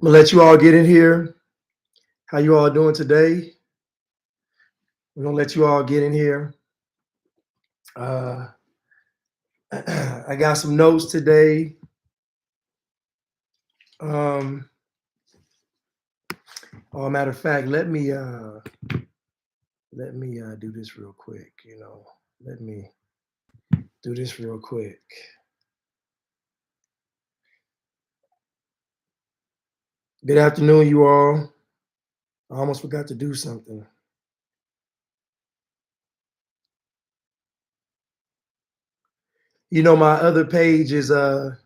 I'm gonna let you all get in here. How you all doing today? We're gonna let you all get in here. Uh, I got some notes today. Um, Matter of fact, let me do this real quick. Let me do this real quick. Good afternoon, you all. I almost forgot to do something. My other page is um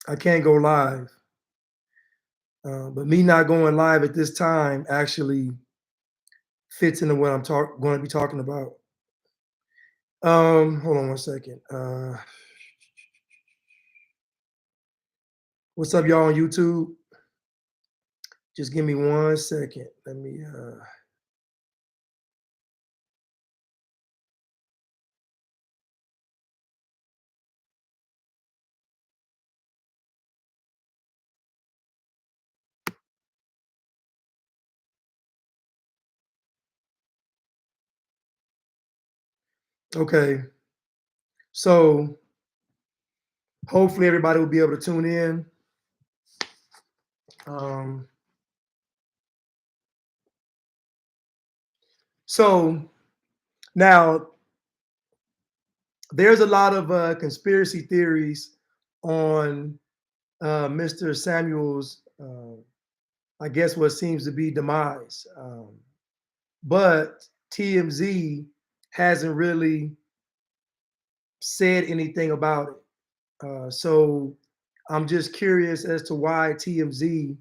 I can't go live. But me not going live at this time actually fits into what going to be talking about. Hold on one second. What's up, y'all on YouTube? Just give me 1 second. Let me. Okay. So hopefully everybody will be able to tune in. Um, so now there's a lot of conspiracy theories on Mr. Samuel's, I guess, what seems to be demise. But TMZ hasn't really said anything about it. So I'm just curious as to why TMZ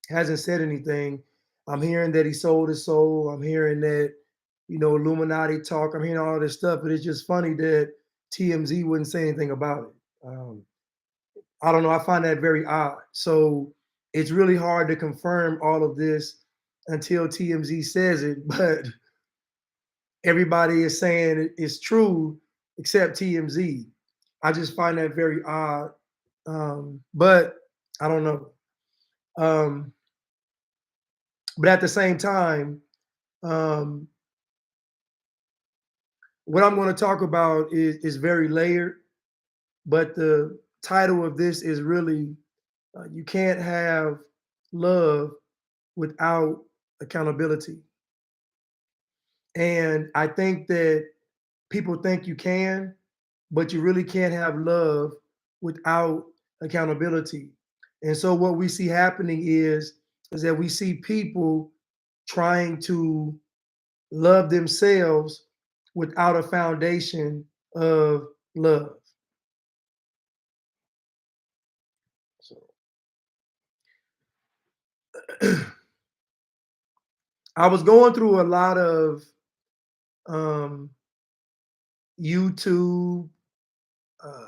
hasn't said anything. I'm hearing that he sold his soul. I'm hearing that, Illuminati talk. I'm hearing all this stuff, but it's just funny that TMZ wouldn't say anything about it. I don't know. I find that very odd. So it's really hard to confirm all of this until TMZ says it. But everybody is saying it's true except TMZ. I just find that very odd. But I don't know. Um, but at the same time, um, what I'm going to talk about is very layered. But the title of this is really you can't have love without accountability. And I think that people think you can, but you really can't have love without accountability. And so what we see happening is that we see people trying to love themselves without a foundation of love. So I was going through a lot of um, YouTube, uh,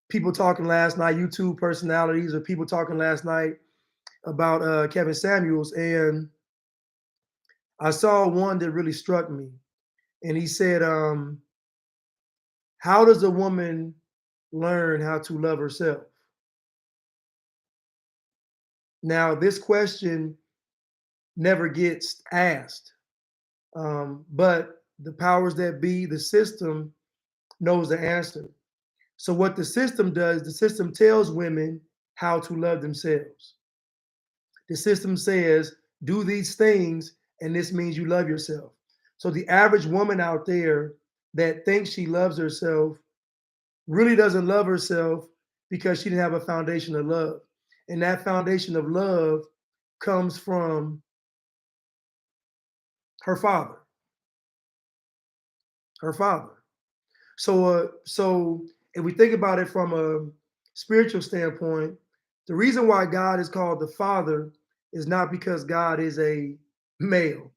people talking last night, YouTube personalities, or people talking last night about Kevin Samuels, and I saw one that really struck me, and he said, "How does a woman learn how to love herself?" Now, this question never gets asked, but the powers that be, the system, knows the answer. So, what the system does, the system tells women how to love themselves. The system says, do these things, and this means you love yourself. So the average woman out there that thinks she loves herself really doesn't love herself because she didn't have a foundation of love. And that foundation of love comes from her father, her father. So if we think about it from a spiritual standpoint, the reason why God is called the Father is not because God is a male.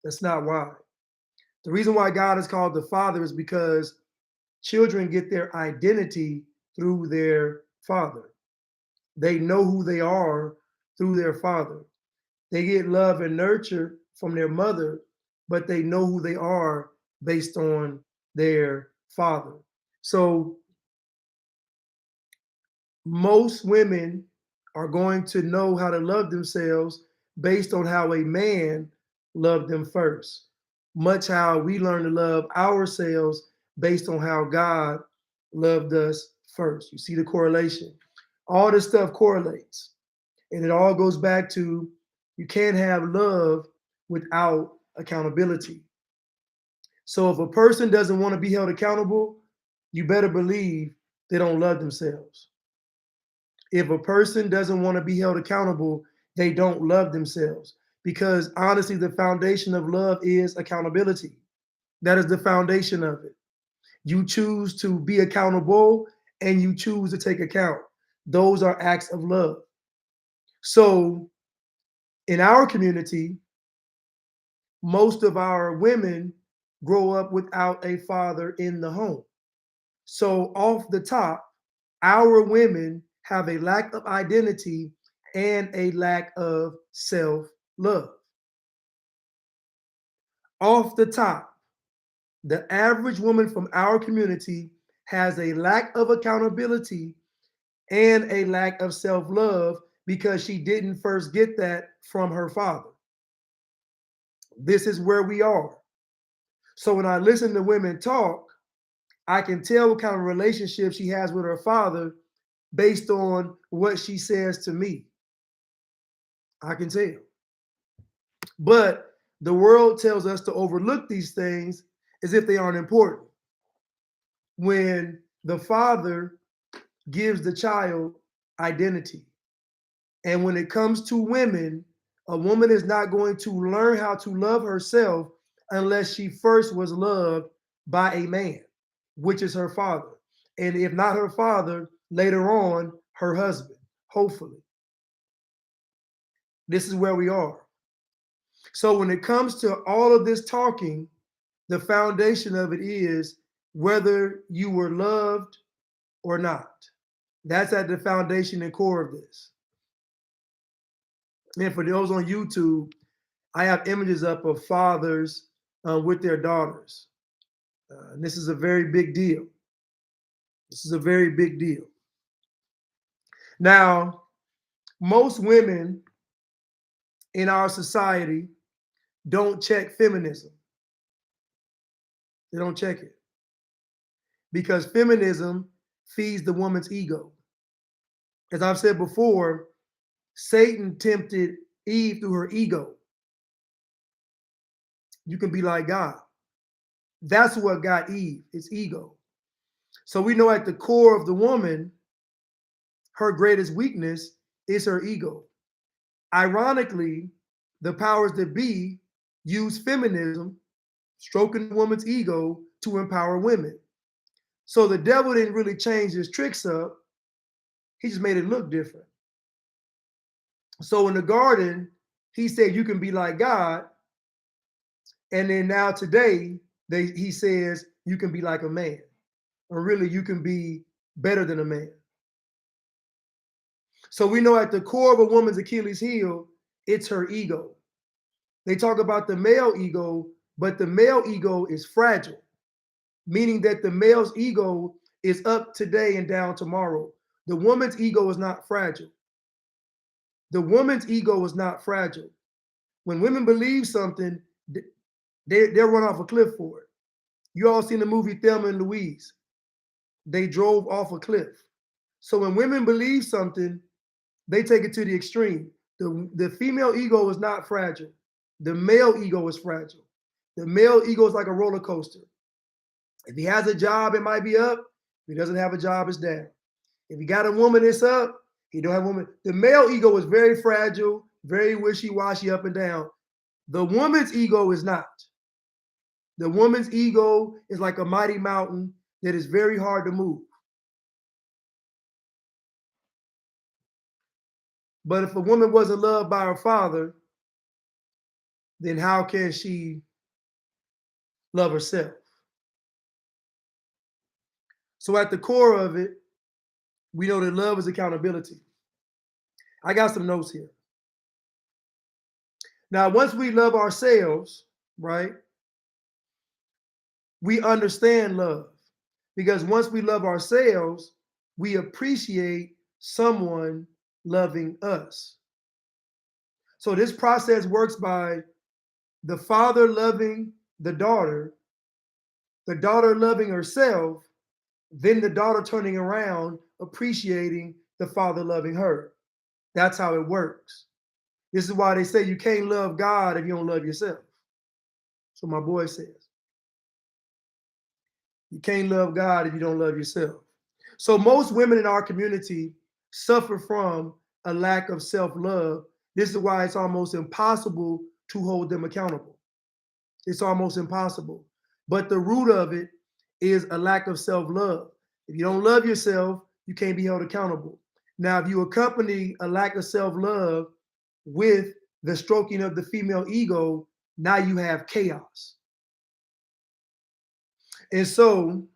That's not why. The reason why God is called the Father is because children get their identity through their father. They know who they are through their father. They get love and nurture from their mother, but they know who they are based on their father. So most women are going to know how to love themselves based on how a man loved them first, much how we learn to love ourselves based on how God loved us first. You see the correlation? All this stuff correlates, and it all goes back to you can't have love without accountability. So if a person doesn't want to be held accountable, you better believe they don't love themselves. If a person doesn't want to be held accountable, they don't love themselves. Because honestly, the foundation of love is accountability. That is the foundation of it. You choose to be accountable and you choose to take account. Those are acts of love. So in our community, most of our women grow up without a father in the home. So off the top, our women have a lack of identity and a lack of self-love. Off the top, the average woman from our community has a lack of accountability and a lack of self-love because she didn't first get that from her father. This is where we are. So when I listen to women talk, I can tell what kind of relationship she has with her father based on what she says to me. I can tell. But the world tells us to overlook these things as if they aren't important. When the father gives the child identity. And when it comes to women, a woman is not going to learn how to love herself unless she first was loved by a man, which is her father. And if not her father, later on, her husband, hopefully. This is where we are. So when it comes to all of this talking, the foundation of it is whether you were loved or not. That's at the foundation and core of this. And for those on YouTube, I have images up of fathers with their daughters. And this is a very big deal. This is a very big deal. Now, most women in our society don't check feminism. They don't check it because feminism feeds the woman's ego. As I've said before, Satan tempted Eve through her ego. You can be like God. That's what got Eve, it's ego. So we know at the core of the woman, her greatest weakness is her ego. Ironically, the powers that be use feminism, stroking the woman's ego, to empower women. So the devil didn't really change his tricks up, he just made it look different. So in the garden, he said, you can be like God. And then now today, he says, you can be like a man. Or really, you can be better than a man. So we know at the core of a woman's Achilles heel, it's her ego. They talk about the male ego, but the male ego is fragile, meaning that the male's ego is up today and down tomorrow. The woman's ego is not fragile. The woman's ego is not fragile. When women believe something, they'll run off a cliff for it. You all seen the movie Thelma and Louise. They drove off a cliff. So when women believe something, they take it to the extreme. The female ego is not fragile. The male ego is fragile. The male ego is like a roller coaster. If he has a job, it might be up. If he doesn't have a job, it's down. If he got a woman, it's up. He don't have a woman. The male ego is very fragile, very wishy-washy, up and down. The woman's ego is not. The woman's ego is like a mighty mountain that is very hard to move. But if a woman wasn't loved by her father, then how can she love herself? So at the core of it, we know that love is accountability. I got some notes here. Now, once we love ourselves, right, we understand love. Because once we love ourselves, we appreciate someone loving us. So this process works by the father loving the daughter loving herself, then the daughter turning around, appreciating the father loving her. That's how it works. This is why they say you can't love God if you don't love yourself. So my boy says, you can't love God if you don't love yourself. So most women in our community suffer from a lack of self-love. This is why it's almost impossible to hold them accountable. It's almost impossible. But the root of it is a lack of self-love. If you don't love yourself, you can't be held accountable. Now, if you accompany a lack of self-love with the stroking of the female ego, now you have chaos. And so,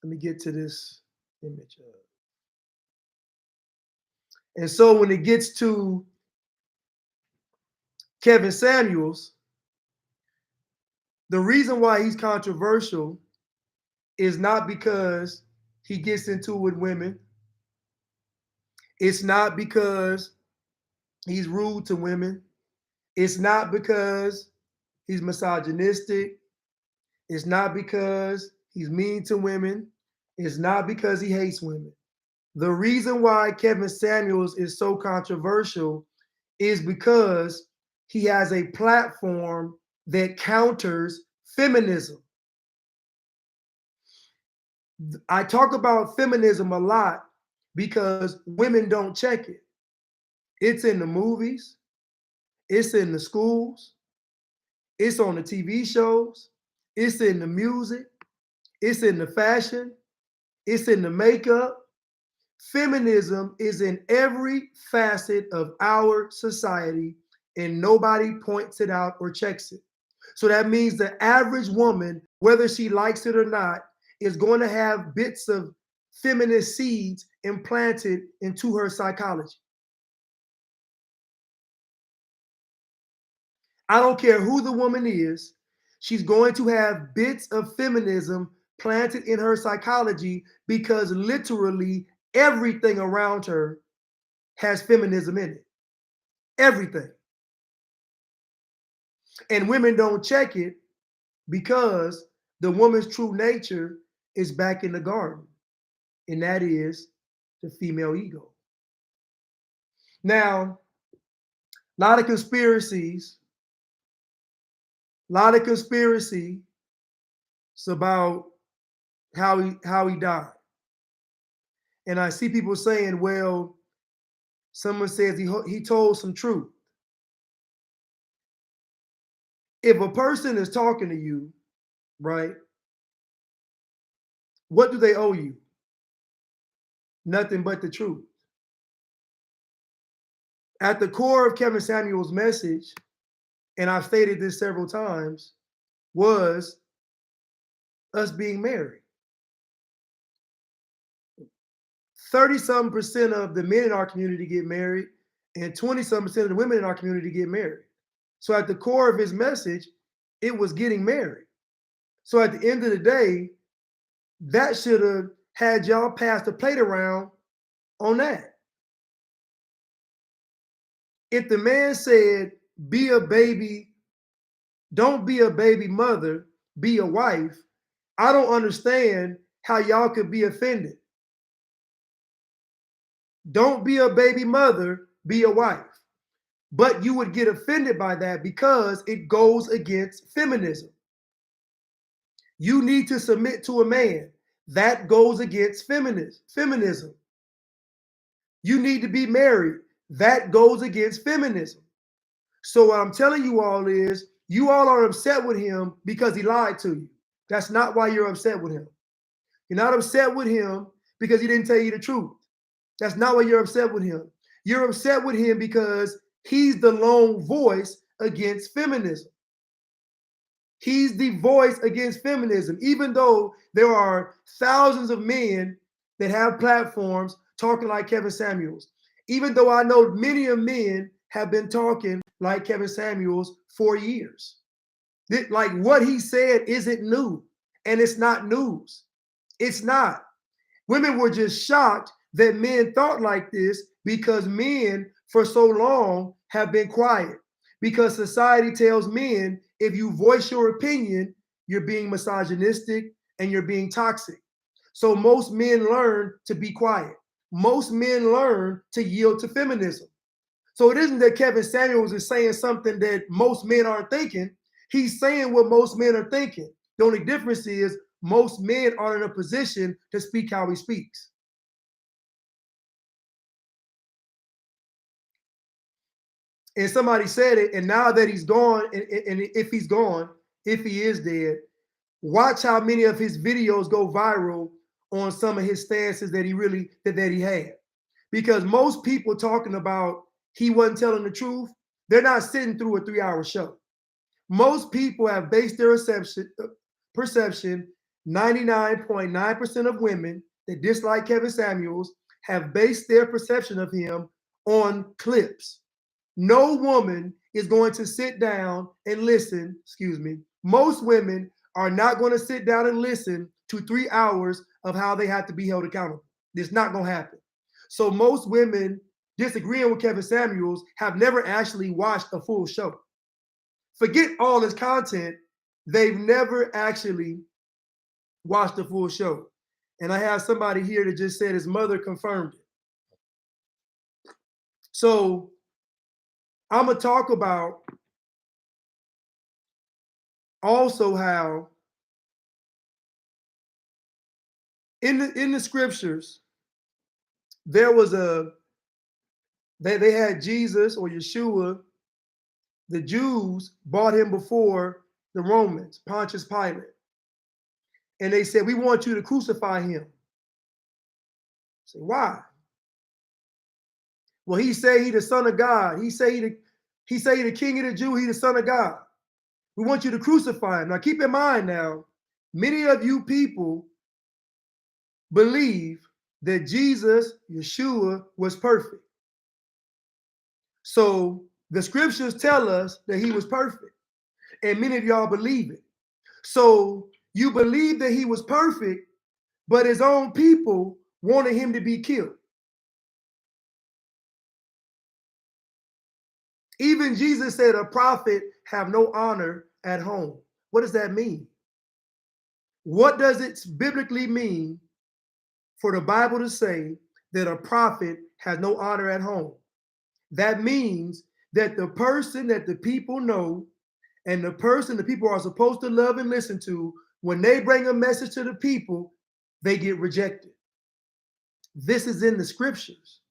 let me get to this image. And so when it gets to Kevin Samuels, the reason why he's controversial is not because he gets into it with women. It's not because he's rude to women. It's not because he's misogynistic. It's not because he's mean to women. It's not because he hates women. The reason why Kevin Samuels is so controversial is because he has a platform that counters feminism. I talk about feminism a lot because women don't check it. It's in the movies, it's in the schools, it's on the TV shows, it's in the music, it's in the fashion, it's in the makeup. Feminism is in every facet of our society, and nobody points it out or checks it. So that means the average woman, whether she likes it or not, is going to have bits of feminist seeds implanted into her psychology. I don't care who the woman is, she's going to have bits of feminism planted in her psychology because literally everything around her has feminism in it. Everything. And women don't check it because the woman's true nature is back in the garden, and that is the female ego. Now, a lot of conspiracies about how he died. And I see people saying, well, someone says he told some truth. If a person is talking to you, right, what do they owe you? Nothing but the truth. At the core of Kevin Samuels' message, and I've stated this several times, was us being married. 30-some% of the men in our community get married, and 20-some% of the women in our community get married. So at the core of his message, it was getting married. So at the end of the day, that should have had y'all pass the plate around on that. If the man said, be a baby, don't be a baby mother, be a wife, I don't understand how y'all could be offended. Don't be a baby mother, be a wife. But you would get offended by that because it goes against feminism. You need to submit to a man. That goes against feminism. You need to be married. That goes against feminism. So what I'm telling you all is, you all are upset with him because he lied to you. That's not why you're upset with him. You're not upset with him because he didn't tell you the truth. That's not why you're upset with him. You're upset with him because he's the lone voice against feminism. He's the voice against feminism, even though there are thousands of men that have platforms talking like Kevin Samuels. Even though I know many of men have been talking like Kevin Samuels for years. Like what he said isn't new, and it's not news. It's not. Women were just shocked that men thought like this because men for so long have been quiet. Because society tells men if you voice your opinion, you're being misogynistic and you're being toxic. So most men learn to be quiet. Most men learn to yield to feminism. So it isn't that Kevin Samuels is saying something that most men aren't thinking. He's saying what most men are thinking. The only difference is most men aren't in a position to speak how he speaks. And somebody said it, and now that he's gone, and if he's gone, if he is dead, watch how many of his videos go viral on some of his stances that he had. Because most people talking about he wasn't telling the truth, they're not sitting through a 3-hour show. Most people have based their perception 99.9% of women that dislike Kevin Samuels have based their perception of him on clips. No woman is going to sit down and listen, excuse me. Most women are not going to sit down and listen to 3 hours of how they have to be held accountable. It's not going to happen. So most women disagreeing with Kevin Samuels have never actually watched a full show. Forget all his content, they've never actually watched the full show. And I have somebody here that just said his mother confirmed it. So I'm going to talk about also how in the scriptures there was they had Jesus or Yeshua. The Jews brought him before the Romans, Pontius Pilate, and they said, "We want you to crucify him." I say, why? Well, he say he the son of God. He say he the king of the Jew. He the son of God. We want you to crucify him. Now, keep in mind now, many of you people believe that Jesus, Yeshua, was perfect. So the scriptures tell us that he was perfect. And many of y'all believe it. So you believe that he was perfect, but his own people wanted him to be killed. Even Jesus said a prophet have no honor at home. What does that mean? What does it biblically mean for the Bible to say that a prophet has no honor at home? That means that the person that the people know and the person the people are supposed to love and listen to, when they bring a message to the people, they get rejected. This is in the scriptures.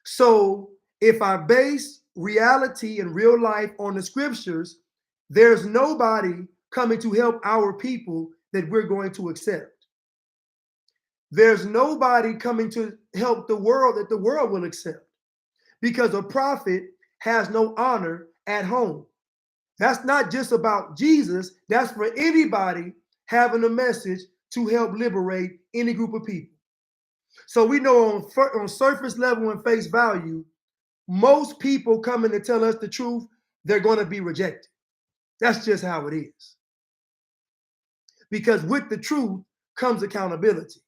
So if I base reality and real life on the scriptures, there's nobody coming to help our people that we're going to accept. There's nobody coming to help the world that the world will accept, because a prophet has no honor at home. That's not just about Jesus, that's for anybody having a message to help liberate any group of people. So we know on surface level and face value, most people coming to tell us the truth, they're going to be rejected. That's just how it is. Because with the truth comes accountability.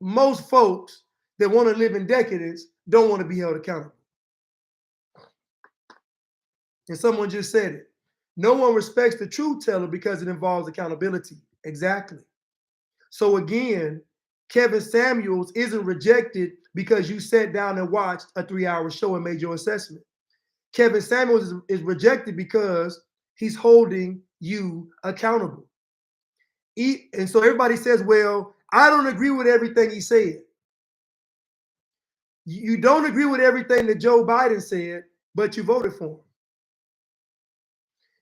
Most folks that want to live in decadence don't want to be held accountable. And someone just said it. No one respects the truth teller because it involves accountability. Exactly. So again, Kevin Samuels isn't rejected because you sat down and watched a 3-hour show and made your assessment. Kevin Samuels is rejected because he's holding you accountable. And so everybody says, well, I don't agree with everything he said. You don't agree with everything that Joe Biden said, but you voted for him.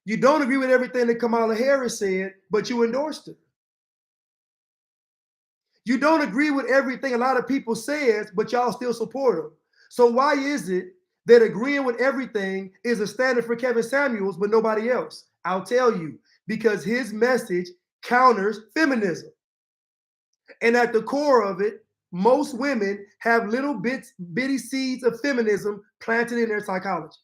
You don't agree with everything that Kamala Harris said, but you endorsed her. You don't agree with everything a lot of people says, but y'all still support them. So why is it that agreeing with everything is a standard for Kevin Samuels, but nobody else? I'll tell you, because his message counters feminism. And at the core of it, most women have little bitty seeds of feminism planted in their psychology.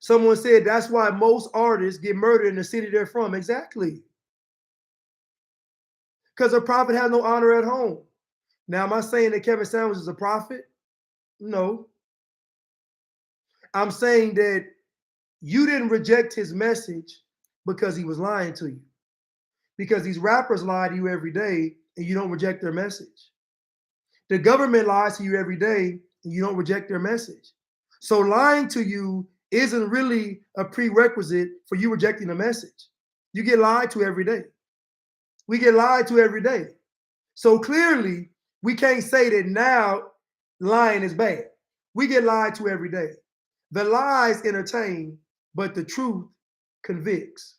Someone said that's why most artists get murdered in the city they're from. Exactly. because a prophet has no honor at home. Now, am I saying that Kevin Samuels is a prophet? No. I'm saying that you didn't reject his message because he was lying to you. Because these rappers lie to you every day and you don't reject their message. The government lies to you every day and you don't reject their message. So lying to you isn't really a prerequisite for you rejecting the message. You get lied to every day. We get lied to every day. So clearly, we can't say that now lying is bad. We get lied to every day. The lies entertain, but the truth convicts.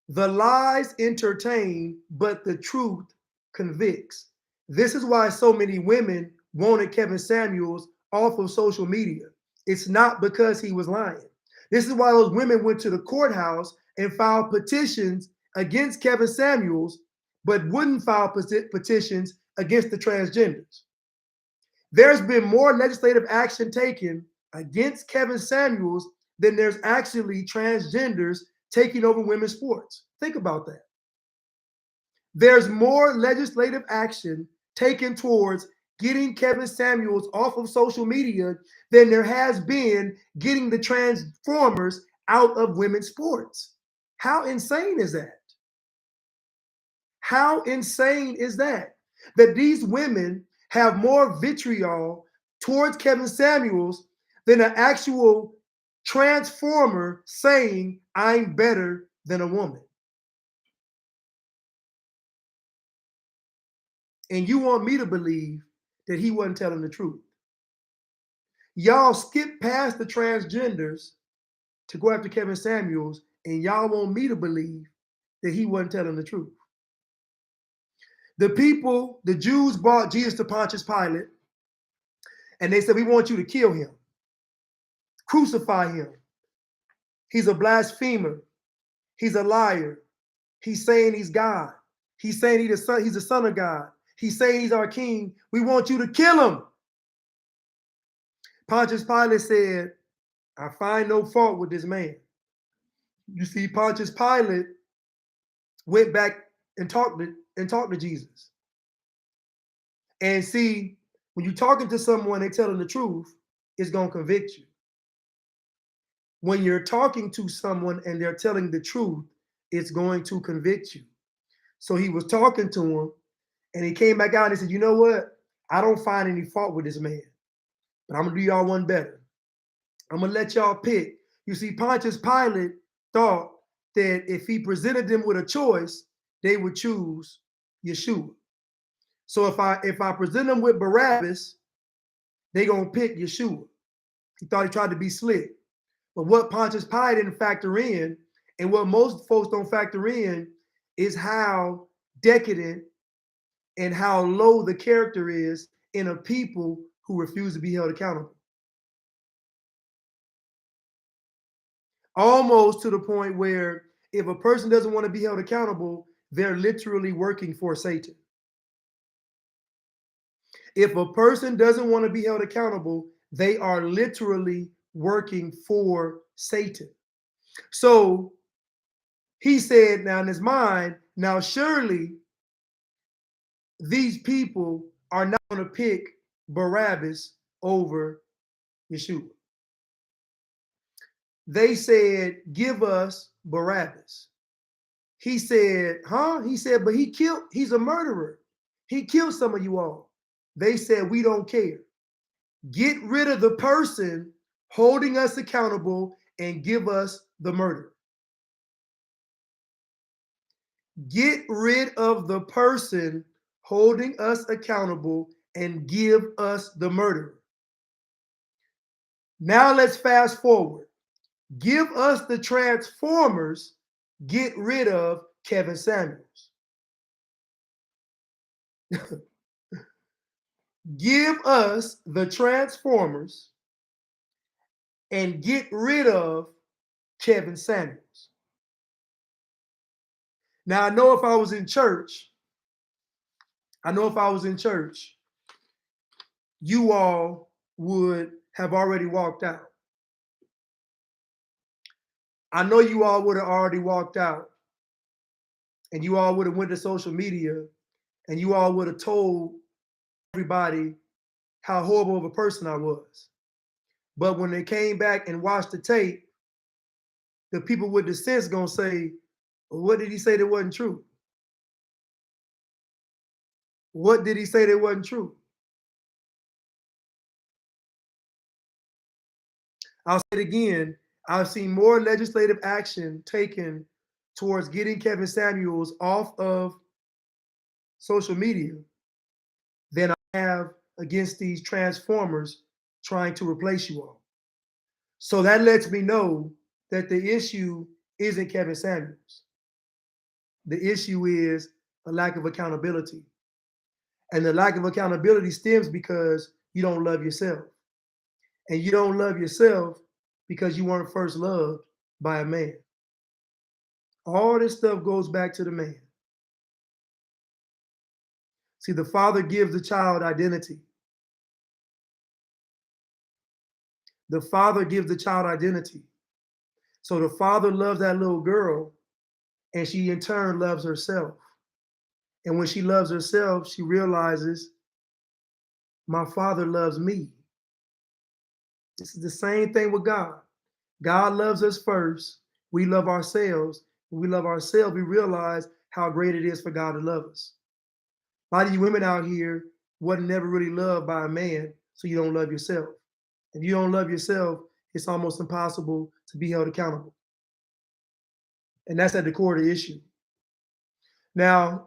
The lies entertain, but the truth convicts. This is why so many women wanted Kevin Samuels off of social media. It's not because he was lying. This is why those women went to the courthouse and filed petitions against Kevin Samuels, but wouldn't file petitions against the transgenders. There's been more legislative action taken against Kevin Samuels than there's actually transgenders taking over women's sports. Think about that. There's more legislative action taken towards getting Kevin Samuels off of social media than there has been getting the Transformers out of women's sports. How insane is that? How insane is that? That these women have more vitriol towards Kevin Samuels than an actual transformer saying, I'm better than a woman. And you want me to believe that he wasn't telling the truth. Y'all skip past the transgenders to go after Kevin Samuels, and y'all want me to believe that he wasn't telling the truth. The people, the Jews brought Jesus to Pontius Pilate, and they said, we want you to kill him, crucify him. He's a blasphemer. He's a liar. He's saying he's God. He's saying he's the son of God. He's saying he's our king. We want you to kill him. Pontius Pilate said, I find no fault with this man. You see, Pontius Pilate went back and talked to Jesus. And see, when you're talking to someone, they telling the truth, it's going to convict you. When you're talking to someone and they're telling the truth, it's going to convict you. So he was talking to him, and he came back out and he said, you know what? I don't find any fault with this man, but I'm going to do y'all one better. I'm going to let y'all pick. You see, Pontius Pilate thought that if he presented them with a choice, they would choose Yeshua. So if I present them with Barabbas, they're going to pick Yeshua. He thought he tried to be slick. But what Pontius Pilate didn't factor in, and what most folks don't factor in, is how decadent and how low the character is in a people who refuse to be held accountable. Almost to the point where if a person doesn't want to be held accountable, they're literally working for Satan. If a person doesn't want to be held accountable, they are literally working for Satan. So he said, now in his mind, now surely these people are not going to pick Barabbas over Yeshua. They said, give us Barabbas. He said, huh? He said, but he's a murderer. He killed some of you all. They said, we don't care. Get rid of the person holding us accountable and give us the murderer. Get rid of the person holding us accountable and give us the murderer. Now let's fast forward. Give us the Transformers, get rid of Kevin Samuels. Give us the Transformers and get rid of Kevin Samuels. Now, I know if I was in church, you all would have already walked out. I know you all would have already walked out and you all would have went to social media and you all would have told everybody how horrible of a person I was. But when they came back and watched the tape, the people with the sense gonna say, well, what did he say that wasn't true? What did he say that wasn't true? I'll say it again. I've seen more legislative action taken towards getting Kevin Samuels off of social media than I have against these transformers trying to replace you all. So that lets me know that the issue isn't Kevin Samuels. The issue is a lack of accountability. And the lack of accountability stems because you don't love yourself. And you don't love yourself because you weren't first loved by a man. All this stuff goes back to the man. See, the father gives the child identity. The father gives the child identity. So the father loves that little girl, and she in turn loves herself. And when she loves herself, she realizes, my father loves me. This is the same thing with God. God loves us first. We love ourselves. When we love ourselves, we realize how great it is for God to love us. A lot of you women out here wasn't never really loved by a man, so you don't love yourself. If you don't love yourself, it's almost impossible to be held accountable. And that's at the core of the issue. Now,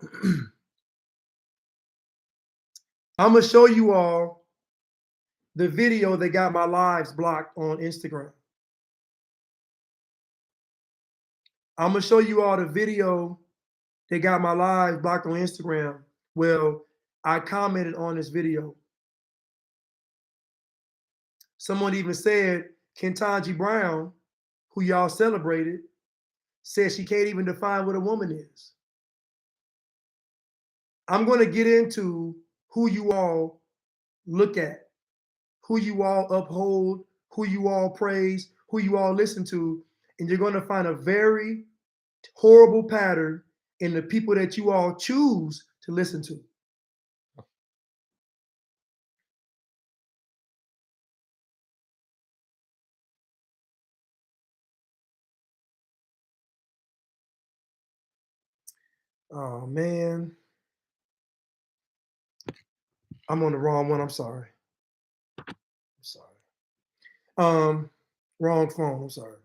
I'm going to show you all the video that got my lives blocked on Instagram. I'm going to show you all the video that got my lives blocked on Instagram. Well, I commented on this video. Someone even said, Ketanji Brown, who y'all celebrated, said she can't even define what a woman is. I'm going to get into who you all look at, who you all uphold, who you all praise, who you all listen to, and you're going to find a very horrible pattern in the people that you all choose to listen to. Oh, man. I'm on the wrong one. I'm sorry. Wrong phone. I'm sorry.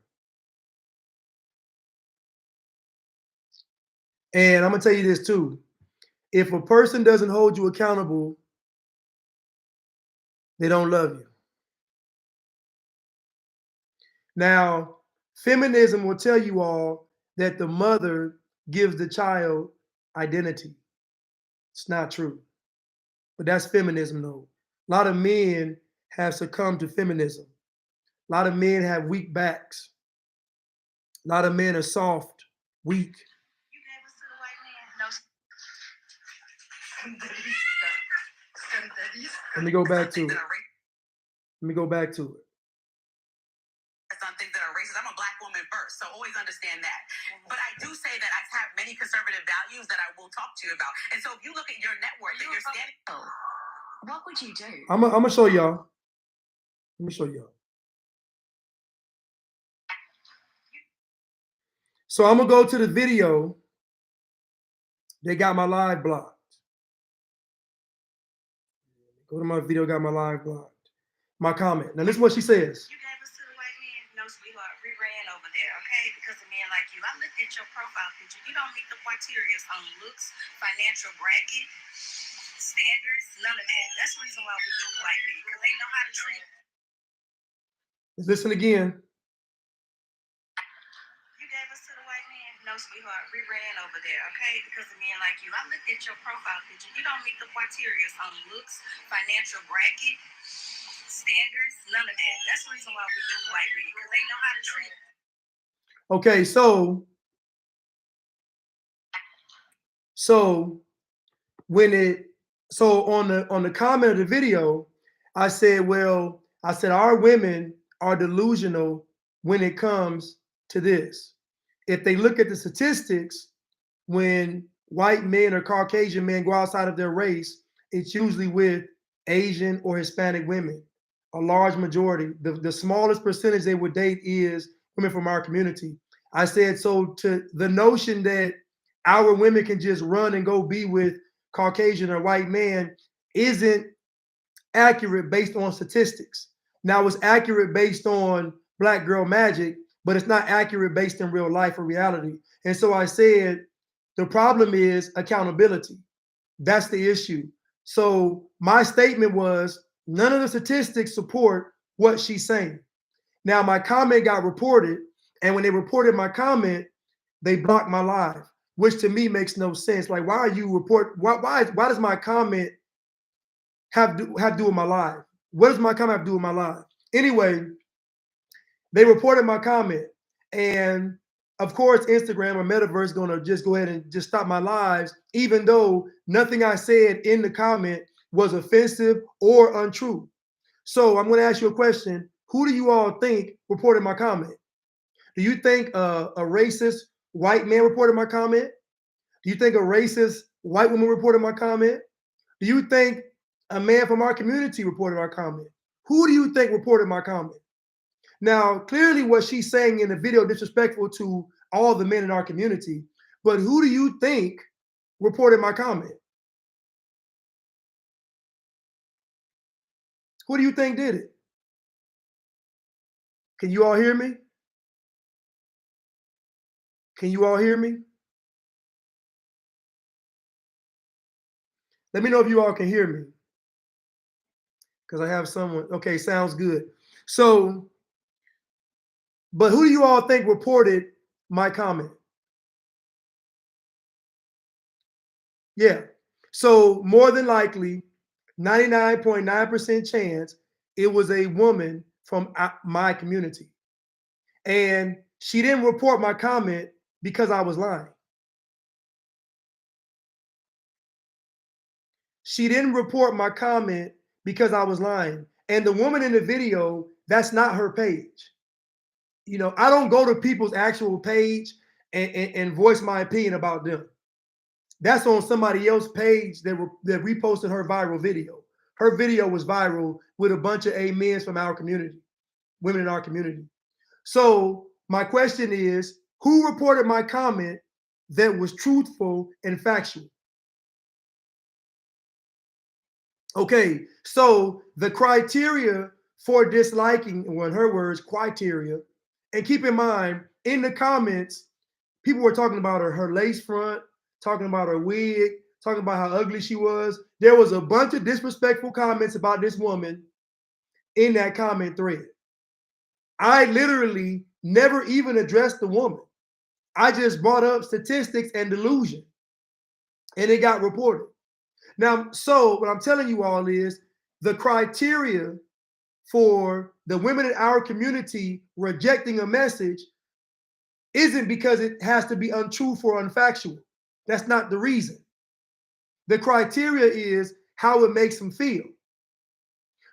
And I'm going to tell you this too. If a person doesn't hold you accountable, they don't love you. Now, feminism will tell you all that the mother gives the child identity. It's not true. But that's feminism, though. A lot of men have succumbed to feminism. A lot of men have weak backs. A lot of men are soft, weak. You gave us to the white man? No. Let me go back to it. Let me go back to it. Some things that are racist. I'm a black woman first, so always understand that. But I do say that I have many conservative values that I will talk to you about. And so if you look at your network that you're standing, what would you do? I'm gonna show y'all. Let me show y'all. So I'm gonna go to the video. They got my live blocked. Go to my video, got my live blocked. My comment. Now, this is what she says. You gave us to the white man. No, sweetheart, we ran over there, okay? Because of men like you. I looked at your profile picture. You don't meet the criteria on looks, financial bracket, standards, none of that. That's the reason why we get the white men, because they know how to treat. Let's listen again. No, sweetheart, we ran over there, okay? Because of men like you. I looked at your profile picture. You don't meet the criteria on looks, financial bracket, standards, none of that. That's the reason why we get the white men, because they know how to treat. Okay, so on the comment of the video, I said, our women are delusional when it comes to this. If they look at the statistics, when white men or Caucasian men go outside of their race, it's usually with Asian or Hispanic women, a large majority. The smallest percentage they would date is women from our community. I said, so to the notion that our women can just run and go be with Caucasian or white man isn't accurate based on statistics. Now it's accurate based on Black Girl Magic, but it's not accurate based in real life or reality. And so I said, the problem is accountability. That's the issue. So my statement was none of the statistics support what she's saying. Now my comment got reported, and when they reported my comment, they blocked my live, which to me makes no sense. Like, why are you report? Why does my comment have to do with my live? What does my comment have to do with my live? Anyway, they reported my comment, and of course, Instagram or Metaverse is gonna just go ahead and just stop my lives, even though nothing I said in the comment was offensive or untrue. So I'm gonna ask you a question. Who do you all think reported my comment? Do you think a racist white man reported my comment? Do you think a racist white woman reported my comment? Do you think a man from our community reported our comment? Who do you think reported my comment? Now, clearly what she's saying in the video disrespectful to all the men in our community, but who do you think reported my comment? Who do you think did it? Can you all hear me? Can you all hear me? Let me know if you all can hear me. Because I have someone. Okay, sounds good. So, but who do you all think reported my comment? Yeah. So more than likely, 99.9% chance it was a woman from my community. And she didn't report my comment because I was lying. She didn't report my comment because I was lying. And the woman in the video, that's not her page. You know, I don't go to people's actual page and voice my opinion about them. That's on somebody else's page that reposted her viral video. Her video was viral with a bunch of amens from our community, women in our community. So my question is, who reported my comment that was truthful and factual? Okay, so the criteria for disliking, or in her words, criteria, and keep in mind, in the comments, people were talking about her lace front, talking about her wig, talking about how ugly she was. There was a bunch of disrespectful comments about this woman in that comment thread. I literally never even addressed the woman. I just brought up statistics and delusion, and it got reported. Now, so what I'm telling you all is the criteria for the women in our community rejecting a message isn't because it has to be untruthful or unfactual. That's not the reason. The criteria is how it makes them feel.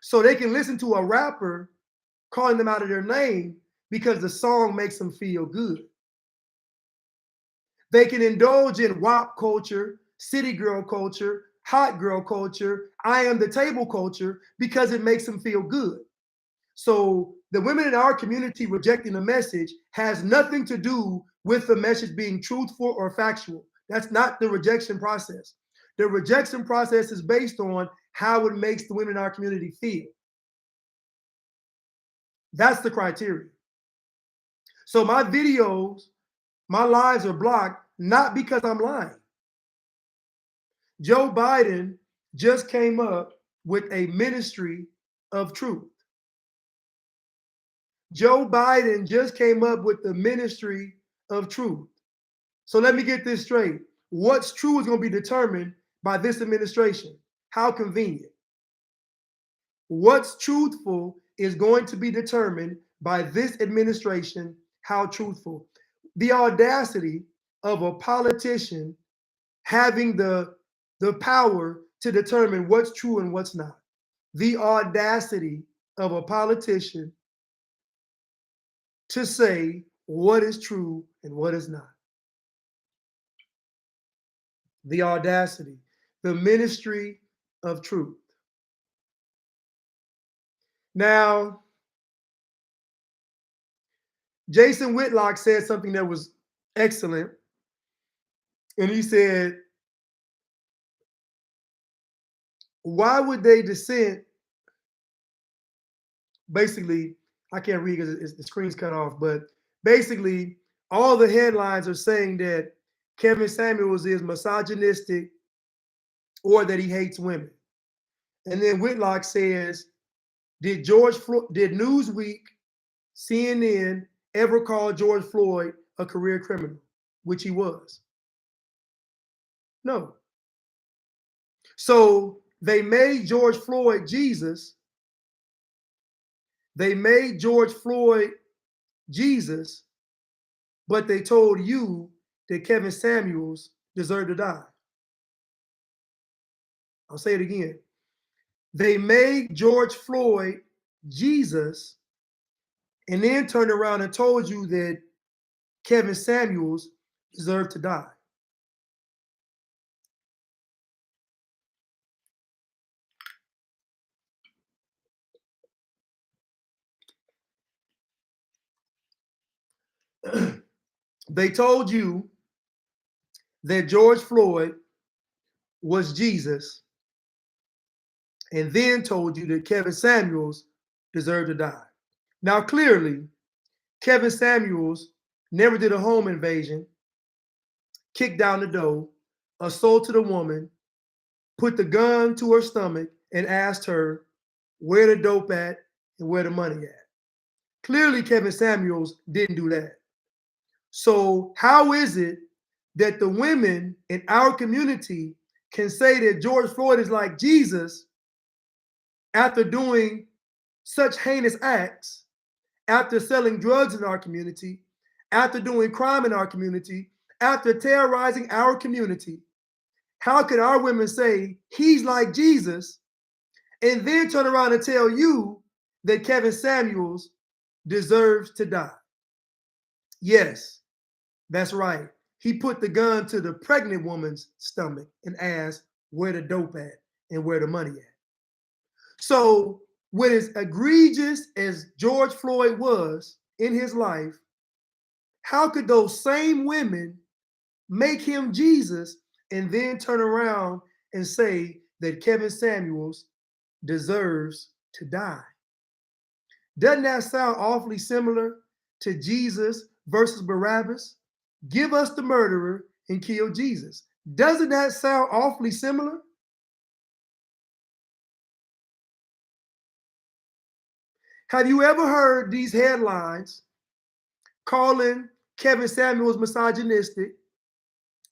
So they can listen to a rapper calling them out of their name because the song makes them feel good. They can indulge in WAP culture, city girl culture, hot girl culture, I am the table culture because it makes them feel good. So the women in our community rejecting the message has nothing to do with the message being truthful or factual. That's not the rejection process. The rejection process is based on how it makes the women in our community feel. That's the criteria. So my videos, my lives are blocked not because I'm lying. Joe Biden just came up with a ministry of truth. Joe Biden just came up with the ministry of truth. So let me get this straight. What's true is going to be determined by this administration. How convenient. What's truthful is going to be determined by this administration. How truthful. The audacity of a politician having the power to determine what's true and what's not. The audacity of a politician to say what is true and what is not. The audacity, the ministry of truth. Now, Jason Whitlock said something that was excellent. And he said, why would they dissent? Basically, I can't read because the screen's cut off, but basically, all the headlines are saying that Kevin Samuels is misogynistic or that he hates women. And then Whitlock says, did Newsweek, CNN ever call George Floyd a career criminal, which he was? No. So they made George Floyd Jesus. They made George Floyd Jesus, but they told you that Kevin Samuels deserved to die. I'll say it again. They made George Floyd Jesus and then turned around and told you that Kevin Samuels deserved to die. They told you that George Floyd was Jesus and then told you that Kevin Samuels deserved to die. Now, clearly, Kevin Samuels never did a home invasion, kicked down the door, assaulted a woman, put the gun to her stomach, and asked her where the dope at and where the money at. Clearly, Kevin Samuels didn't do that. So how is it that the women in our community can say that George Floyd is like Jesus after doing such heinous acts, after selling drugs in our community, after doing crime in our community, after terrorizing our community? How could our women say he's like Jesus and then turn around and tell you that Kevin Samuels deserves to die? Yes, that's right. He put the gun to the pregnant woman's stomach and asked where the dope at and where the money at. So, when as egregious as George Floyd was in his life, how could those same women make him Jesus and then turn around and say that Kevin Samuels deserves to die? Doesn't that sound awfully similar to Jesus versus Barabbas? Give us the murderer and kill Jesus. Doesn't that sound awfully similar? Have you ever heard these headlines calling Kevin Samuels misogynistic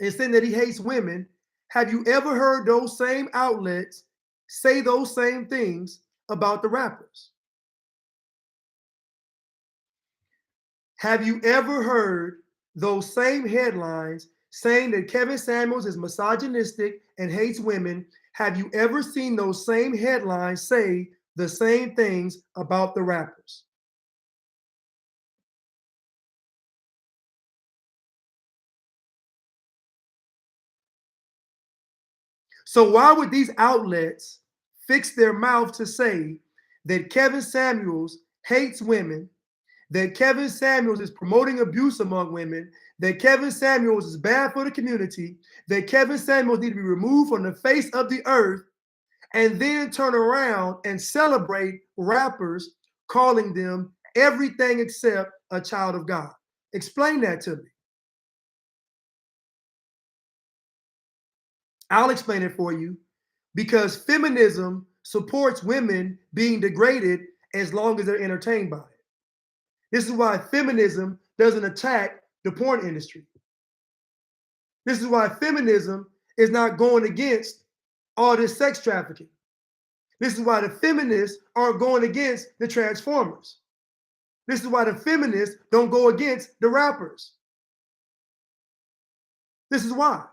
and saying that he hates women? Have you ever heard those same outlets say those same things about the rappers? Have you ever heard those same headlines saying that Kevin Samuels is misogynistic and hates women? Have you ever seen those same headlines say the same things about the rappers? So why would these outlets fix their mouth to say that Kevin Samuels hates women, that Kevin Samuels is promoting abuse among women, that Kevin Samuels is bad for the community, that Kevin Samuels needs to be removed from the face of the earth, and then turn around and celebrate rappers calling them everything except a child of God? Explain that to me. I'll explain it for you. Because feminism supports women being degraded as long as they're entertained by it. This is why feminism doesn't attack the porn industry. This is why feminism is not going against all this sex trafficking. This is why the feminists aren't going against the Transformers. This is why the feminists don't go against the rappers. This is why.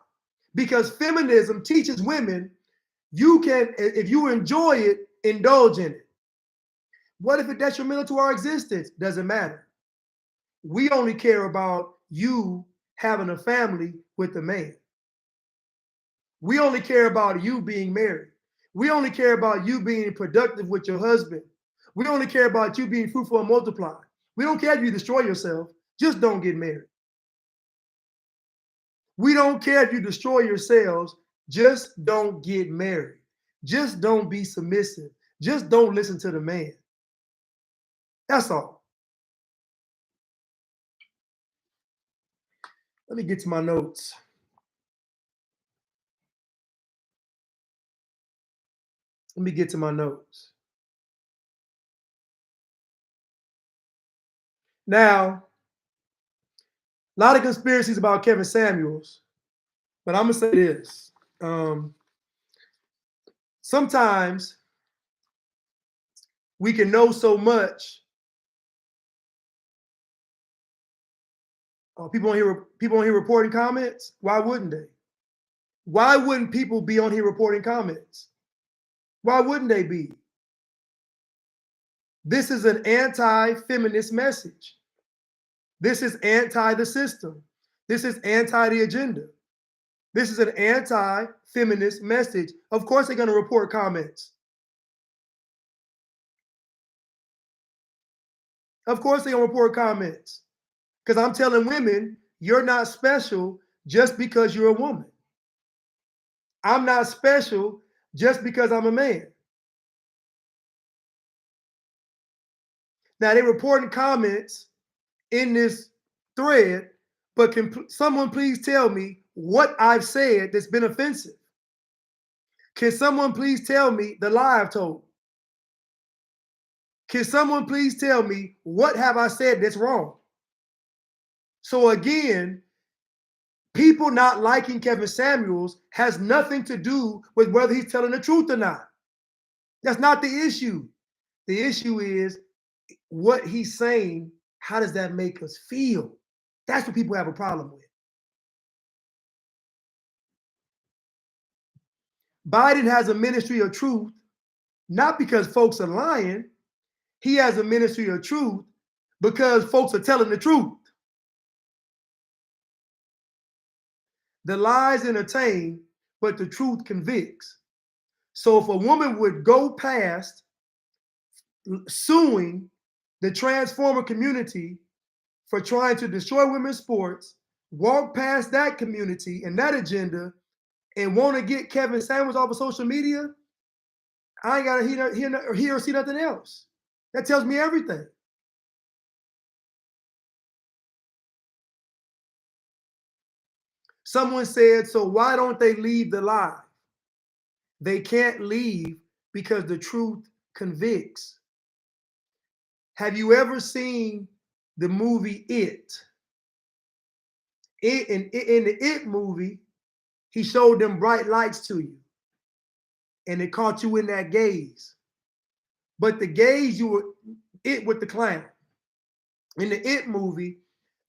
Because feminism teaches women you can, if you enjoy it, indulge in it. What if it's detrimental to our existence? Doesn't matter. We only care about you having a family with a man. We only care about you being married. We only care about you being productive with your husband. We only care about you being fruitful and multiply. We don't care if you destroy yourself. Just don't get married. We don't care if you destroy yourselves. Just don't get married. Just don't be submissive. Just don't listen to the man. That's all. Let me get to my notes. Let me get to my notes. Now, a lot of conspiracies about Kevin Samuels, but I'm gonna say this. Sometimes we can know so much. People on here reporting comments. Why wouldn't they? Why wouldn't people be on here reporting comments? Why wouldn't they be? This is an anti-feminist message. This is anti the system. This is anti the agenda. This is an anti-feminist message. Of course, they're going to report comments. Of course, they're going to report comments. Because I'm telling women, you're not special just because you're a woman. I'm not special just because I'm a man. Now, they're reporting comments in this thread, but can someone please tell me what I've said that's been offensive? Can someone please tell me the lie I've told? Can someone please tell me what have I said that's wrong? So again, people not liking Kevin Samuels has nothing to do with whether he's telling the truth or not. That's not the issue. The issue is what he's saying. How does that make us feel? That's what people have a problem with. Biden has a ministry of truth, not because folks are lying. He has a ministry of truth because folks are telling the truth. The lies entertain, but the truth convicts. So if a woman would go past suing the transformer community for trying to destroy women's sports, walk past that community and that agenda, and want to get Kevin Samuels off of social media, I ain't got to hear or see nothing else. That tells me everything. Someone said, so why don't they leave the lie? They can't leave because the truth convicts. Have you ever seen the movie It? In the It movie, he showed them bright lights to you, and it caught you in that gaze. But the gaze, you were it with the clown. In the It movie,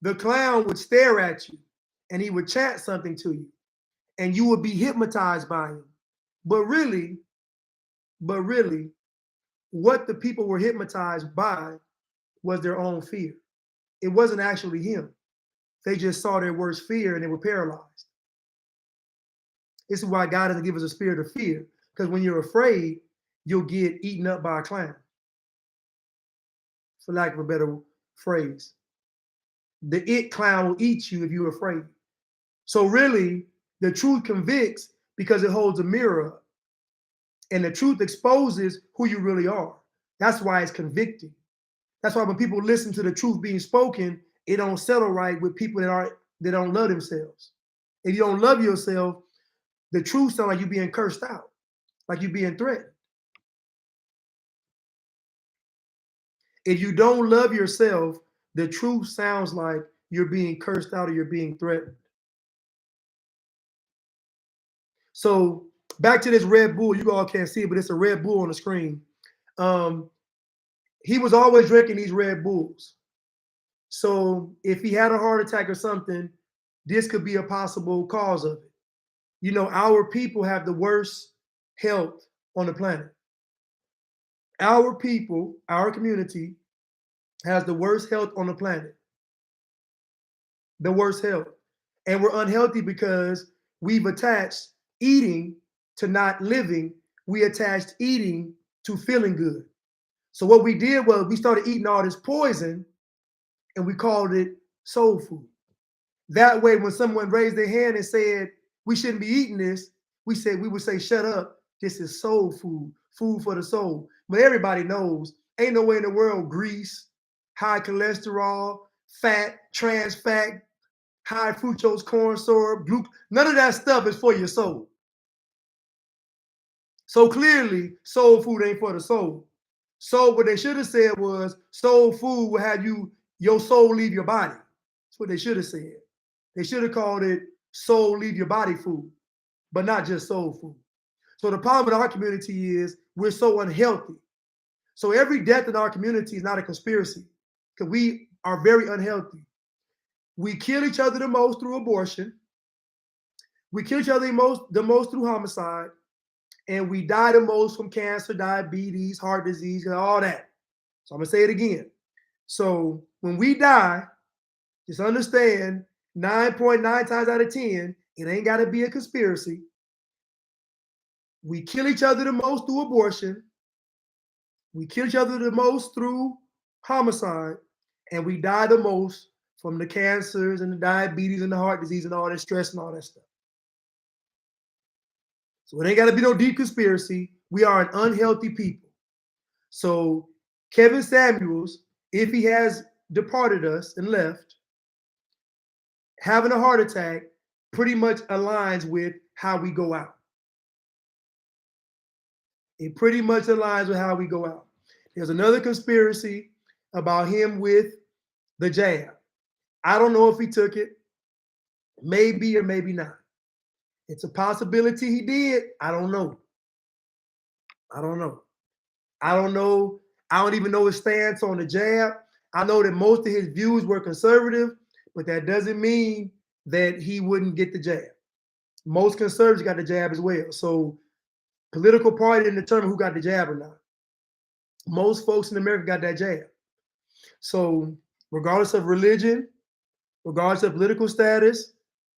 the clown would stare at you, and he would chant something to you, and you would be hypnotized by him. But really, what the people were hypnotized by was their own fear. It wasn't actually him. They just saw their worst fear and they were paralyzed. This is why God doesn't give us a spirit of fear, because when you're afraid, you'll get eaten up by a clown, for lack of a better phrase. The It clown will eat you if you're afraid. So really, the truth convicts because it holds a mirror up. And the truth exposes who you really are. That's why it's convicting. That's why when people listen to the truth being spoken, it don't settle right with people that don't love themselves. If you don't love yourself, the truth sounds like you being cursed out, like you being threatened. If you don't love yourself, the truth sounds like you're being cursed out or you're being threatened. So back to this Red Bull, you all can't see it, but it's a Red Bull on the screen. He was always drinking these Red Bulls. So if he had a heart attack or something, this could be a possible cause of it. You know, our people have the worst health on the planet. Our people, our community, has the worst health on the planet. The worst health. And we're unhealthy because we've attached eating to not living. We attached eating to feeling good. So what we did was we started eating all this poison and we called it soul food. That way, when someone raised their hand and said, we shouldn't be eating this, we would say, shut up. This is soul food, food for the soul. But everybody knows, ain't no way in the world grease, high cholesterol, fat, trans fat, high fructose corn syrup, none of that stuff is for your soul. So clearly, soul food ain't for the soul. So what they should have said was, soul food will have your soul leave your body. That's what they should have said. They should have called it soul leave your body food, but not just soul food. So the problem in our community is we're so unhealthy. So every death in our community is not a conspiracy, because we are very unhealthy. We kill each other the most through abortion. We kill each other the most through homicide. And we die the most from cancer, diabetes, heart disease, and all that. So I'm going to say it again. So when we die, just understand 9.9 times out of 10, it ain't got to be a conspiracy. We kill each other the most through abortion. We kill each other the most through homicide. And we die the most from the cancers and the diabetes and the heart disease and all that stress and all that stuff. So it ain't got to be no deep conspiracy. We are an unhealthy people. So Kevin Samuels, if he has departed us and left, having a heart attack pretty much aligns with how we go out. It pretty much aligns with how we go out. There's another conspiracy about him with the jab. I don't know if he took it, maybe or maybe not. It's a possibility he did. I don't know. I don't know. I don't even know his stance on the jab. I know that most of his views were conservative, but that doesn't mean that he wouldn't get the jab. Most conservatives got the jab as well. So political party didn't determine who got the jab or not. Most folks in America got that jab. So regardless of religion, regardless of political status,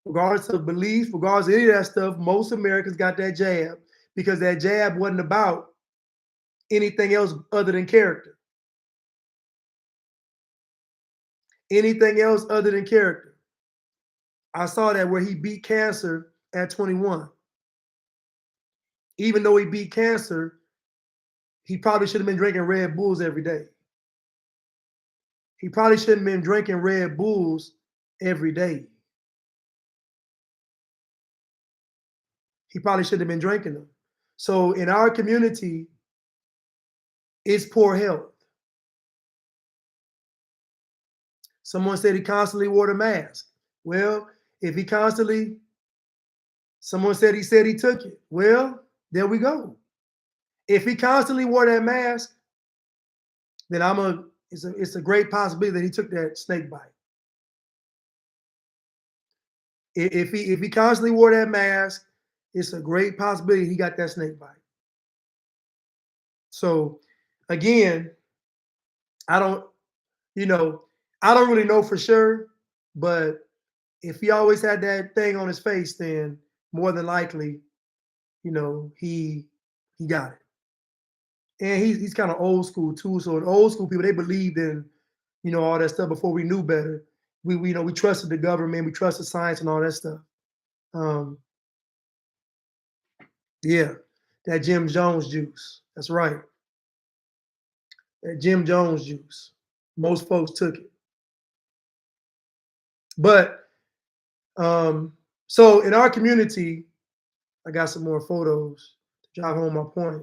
regardless of belief, regardless of any of that stuff, most Americans got that jab because that jab wasn't about anything else other than character. Anything else other than character. I saw that where he beat cancer at 21. Even though he beat cancer, he probably should have been drinking Red Bulls every day. He probably shouldn't have been drinking Red Bulls every day. He probably should have been drinking them. So in our community, it's poor health. Someone said he constantly wore the mask. Well, if he constantly, someone said he took it. Well, there we go. If he constantly wore that mask, then it's a great possibility that he took that snake bite. If he constantly wore that mask, it's a great possibility he got that snake bite. So again, I don't really know for sure, but if he always had that thing on his face, then more than likely, he got it. And he's kind of old school too. So in old school people, they believed in, all that stuff before we knew better. We trusted the government, we trusted science and all that stuff. Yeah, that Jim Jones juice. That's right. That Jim Jones juice. Most folks took it. But so in our community, I got some more photos to drive home my point.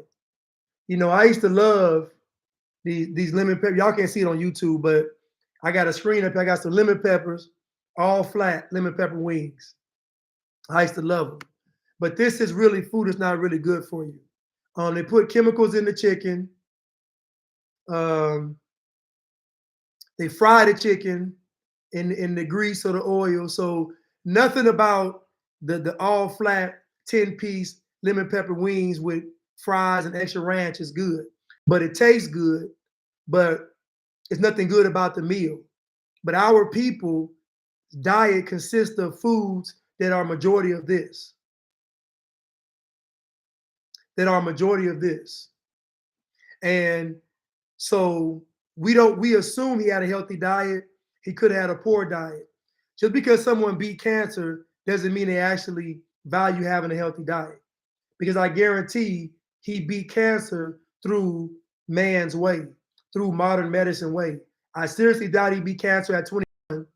I used to love these lemon peppers. Y'all can't see it on YouTube, but I got a screen up here. I got some lemon peppers, all flat lemon pepper wings. I used to love them. But this is really food that's not really good for you. They put chemicals in the chicken. They fry the chicken in the grease or the oil. So nothing about the all flat 10-piece lemon pepper wings with fries and extra ranch is good. But it tastes good, but it's nothing good about the meal. But our people's diet consists of foods that are majority of this. that are majority of this. And so we assume he had a healthy diet. He could have had a poor diet. Just because someone beat cancer doesn't mean they actually value having a healthy diet. Because I guarantee he beat cancer through man's way, through modern medicine way. I seriously doubt he beat cancer at 21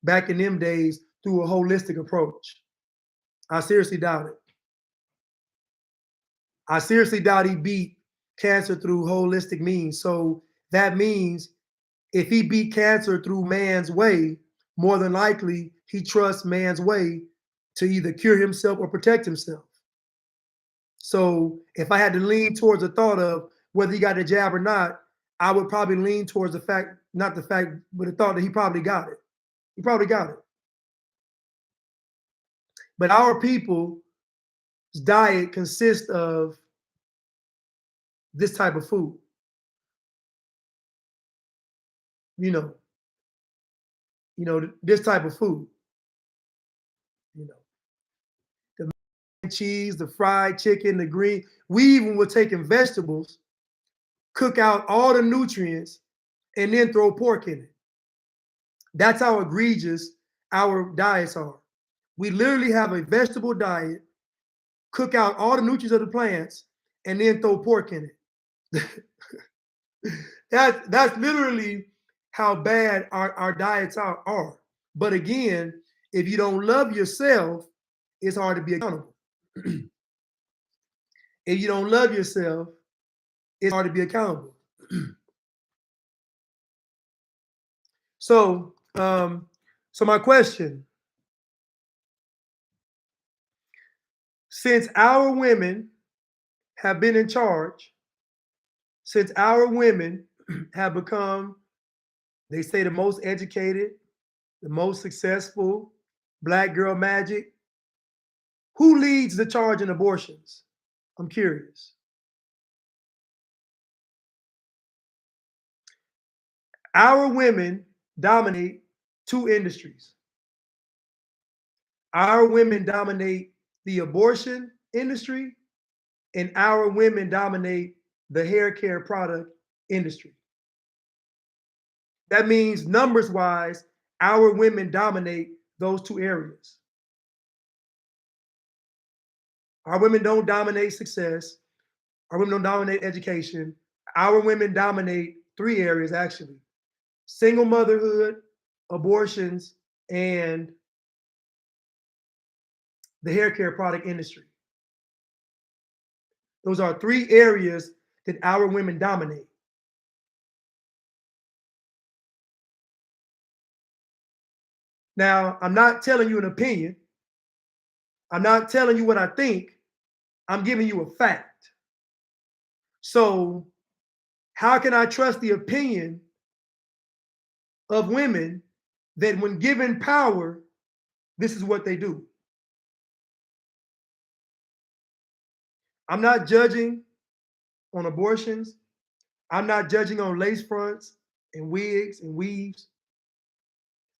back in them days through a holistic approach. I seriously doubt it. I seriously doubt he beat cancer through holistic means. So that means if he beat cancer through man's way, more than likely he trusts man's way to either cure himself or protect himself. So if I had to lean towards the thought of whether he got the jab or not, I would probably lean towards the fact, not the fact, but the thought that he probably got it. He probably got it. But our people's diet consists of this type of food. You know, this type of food. You know, the mac and cheese, the fried chicken, the green. We even were taking vegetables, cook out all the nutrients, and then throw pork in it. That's how egregious our diets are. We literally have a vegetable diet, cook out all the nutrients of the plants, and then throw pork in it. That's literally how bad our diets are. But again, if you don't love yourself, it's hard to be accountable. If you don't love yourself, it's hard to be accountable. So my question, since our women have been in charge, since our women have become, they say, the most educated, the most successful, Black girl magic, who leads the charge in abortions? I'm curious. Our women dominate two industries. Our women dominate the abortion industry, and our women dominate the hair care product industry. That means numbers wise, our women dominate those two areas. Our women don't dominate success. Our women don't dominate education. Our women dominate three areas actually: single motherhood, abortions, and the hair care product industry. Those are three areas that our women dominate. Now, I'm not telling you an opinion. I'm not telling you what I think. I'm giving you a fact. So, how can I trust the opinion of women that, when given power, this is what they do? I'm not judging on abortions. I'm not judging on lace fronts and wigs and weaves.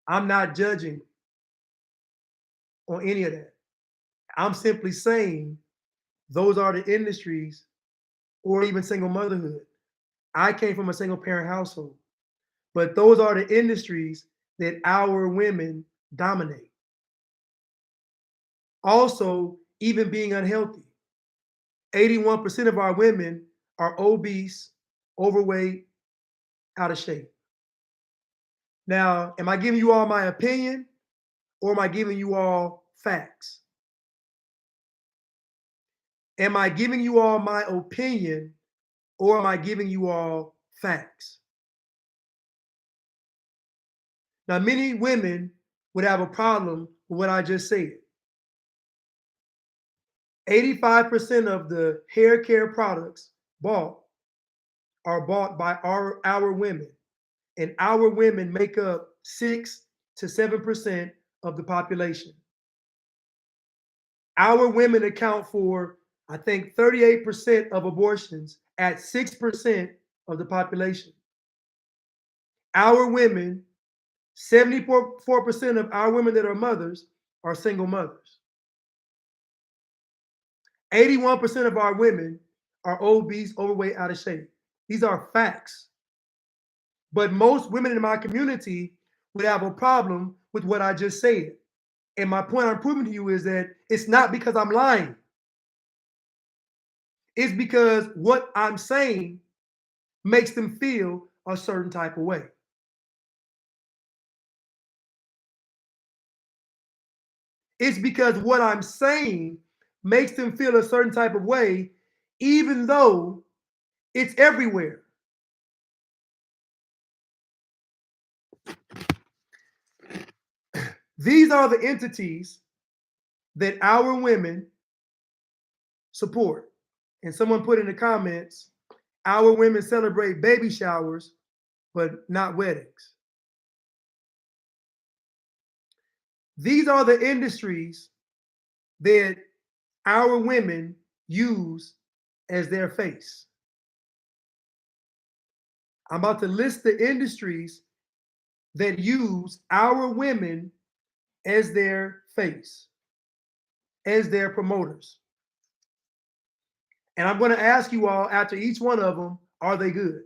I'm not judging on any of that. I'm simply saying those are the industries, or even single motherhood. I came from a single parent household, but those are the industries that our women dominate. Also, even being unhealthy. 81% of our women are obese, overweight, out of shape. Now, am I giving you all my opinion, or am I giving you all facts? Am I giving you all my opinion, or am I giving you all facts? Now, many women would have a problem with what I just said. 85% of the hair care products bought are bought by our women, and our women make up 6 to 7% of the population. Our women account for, I think, 38% of abortions at 6% of the population. Our women, 74% of our women that are mothers are single mothers. 81% of our women are obese, overweight, out of shape. These are facts. But most women in my community would have a problem with what I just said. And my point I'm proving to you is that it's not because I'm lying. It's because what I'm saying makes them feel a certain type of way. It's because what I'm saying makes them feel a certain type of way, even though it's everywhere. These are the entities that our women support. And someone put in the comments, our women celebrate baby showers, but not weddings. These are the industries that our women use as their face. I'm about to list the industries that use our women as their face, as their promoters. And I'm going to ask you all after each one of them, are they good?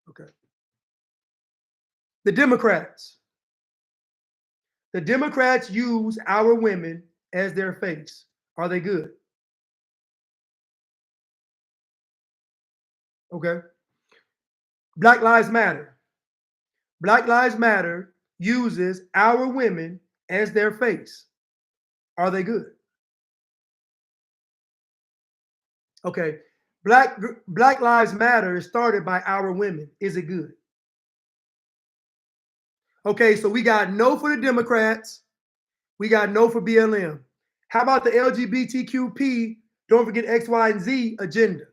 Okay. The Democrats. The Democrats use our women as their face. Are they good? Okay. Black Lives Matter. Black Lives Matter uses our women as their face. Are they good? Okay. Black Lives Matter is started by our women. Is it good? Okay, so we got no for the Democrats. We got no for BLM. How about the LGBTQP, don't forget X, Y, and Z agenda?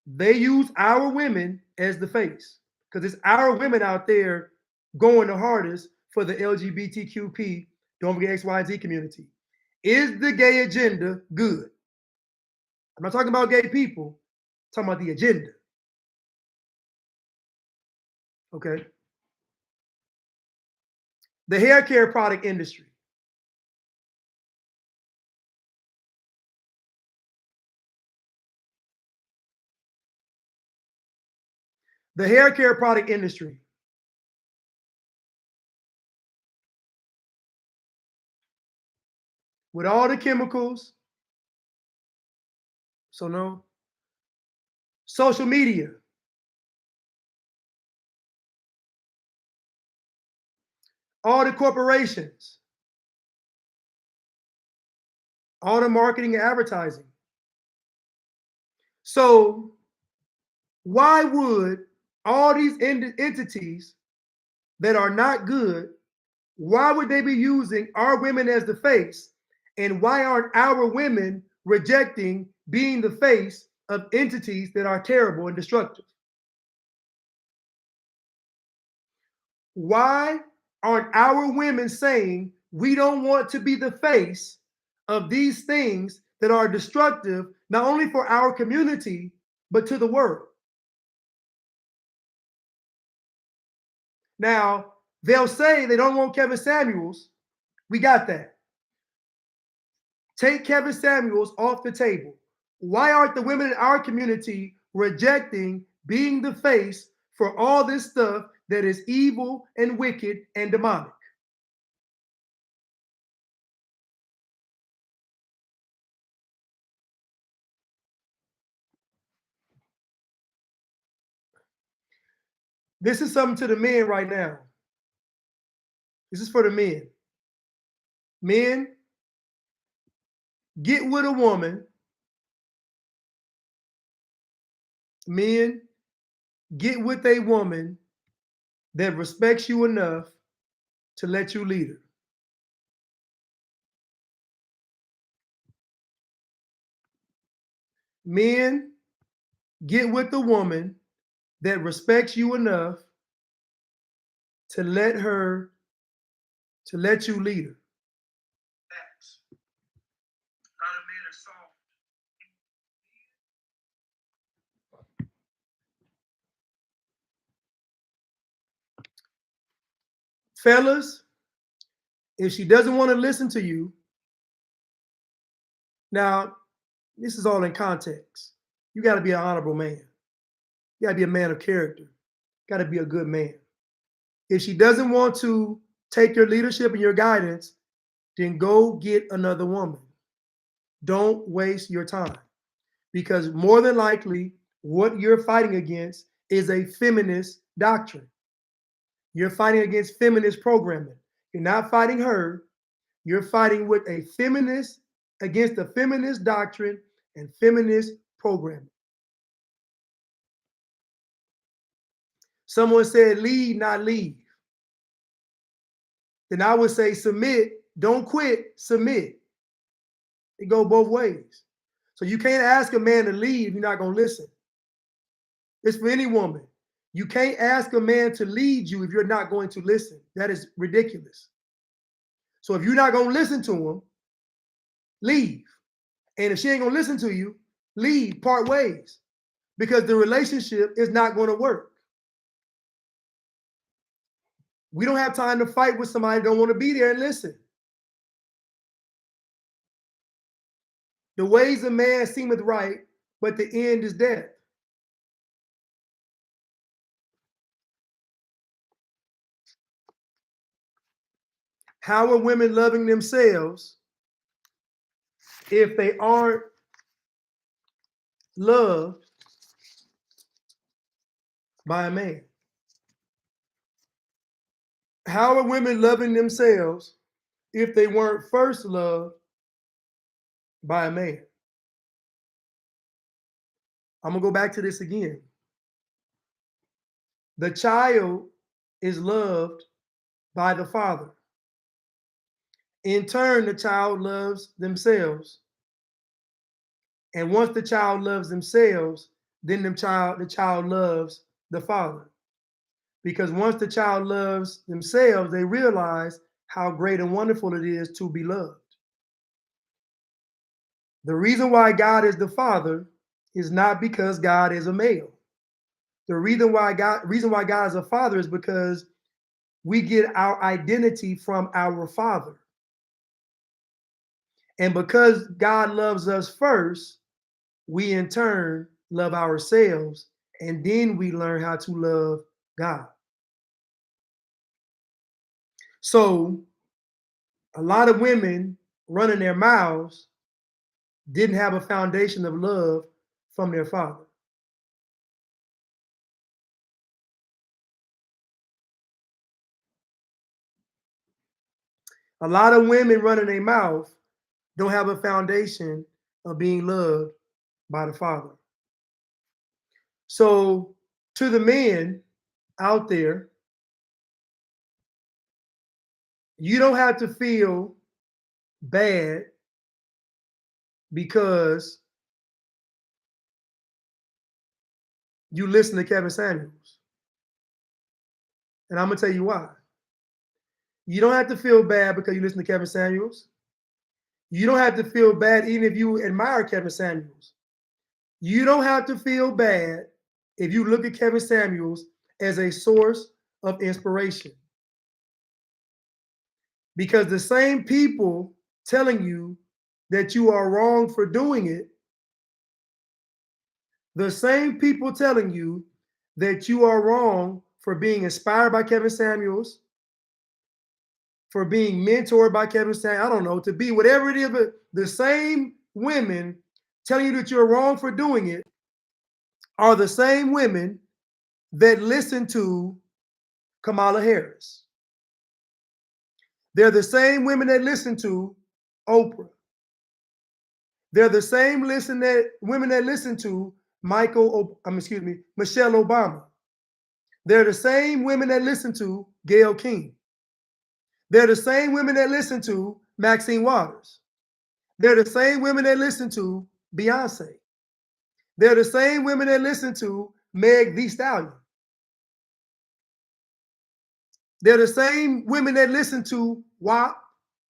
They use our women as the face because it's our women out there going the hardest for the LGBTQP, don't forget X, Y, and Z community. Is the gay agenda good? I'm not talking about gay people, I'm talking about the agenda. Okay. The hair care product industry. The hair care product industry. With all the chemicals. So no. Social media. All the corporations. All the marketing and advertising. So why would all these entities that are not good, why would they be using our women as the face? And why aren't our women rejecting being the face of entities that are terrible and destructive? Why aren't our women saying we don't want to be the face of these things that are destructive, not only for our community, but to the world? Now, they'll say they don't want Kevin Samuels. We got that. Take Kevin Samuels off the table. Why aren't the women in our community rejecting being the face for all this stuff that is evil and wicked and demonic? This is something to the men right now. This is for the men. Men, get with a woman. Men, get with a woman that respects you enough to let you lead her. Men, get with the woman that respects you enough to let you lead her. Facts. A lot of men are soft. Fellas, if she doesn't want to listen to you, Now, this is all in context. You got to be an honorable man. You got to be a man of character. Got to be a good man. If she doesn't want to take your leadership and your guidance, then go get another woman. Don't waste your time, because more than likely, what you're fighting against is a feminist doctrine. You're fighting against feminist programming. You're not fighting her. You're fighting with a feminist against a feminist doctrine and feminist programming. Someone said lead, not leave. Then I would say submit, don't quit, submit. It go both ways. So you can't ask a man to leave if you're not going to listen. It's for any woman. You can't ask a man to lead you if you're not going to listen. That is ridiculous. So if you're not going to listen to him, leave. And if she ain't going to listen to you, leave, part ways, because the relationship is not going to work. We don't have time to fight with somebody who don't want to be there and listen. The ways of man seemeth right, but the end is death. How are women loving themselves if they aren't loved by a man? How are women loving themselves if they weren't first loved by a man? I'm going to go back to this again. The child is loved by the father. In turn, the child loves themselves. And once the child loves themselves, then the child loves the father. Because once the child loves themselves, they realize how great and wonderful it is to be loved. The reason why God is the father is not because God is a male. The reason why God is a father is because we get our identity from our father. And because God loves us first, we in turn love ourselves, and then we learn how to love God. So a lot of women running their mouths didn't have a foundation of love from their father. A lot of women running their mouth don't have a foundation of being loved by the father. So to the men out there, you don't have to feel bad because you listen to Kevin Samuels. And I'm going to tell you why. You don't have to feel bad because you listen to Kevin Samuels. You don't have to feel bad even if you admire Kevin Samuels. You don't have to feel bad if you look at Kevin Samuels as a source of inspiration. Because the same people telling you that you are wrong for doing it, the same people telling you that you are wrong for being inspired by Kevin Samuels, for being mentored by Kevin Samuels, I don't know, to be whatever it is, but the same women telling you that you're wrong for doing it are the same women that listen to Kamala Harris. They're the same women that listen to Oprah. They're the same women that listen to Michelle Obama. They're the same women that listen to Gayle King. They're the same women that listen to Maxine Waters. They're the same women that listen to Beyonce. They're the same women that listen to Meg Thee Stallion. They're the same women that listen to WAP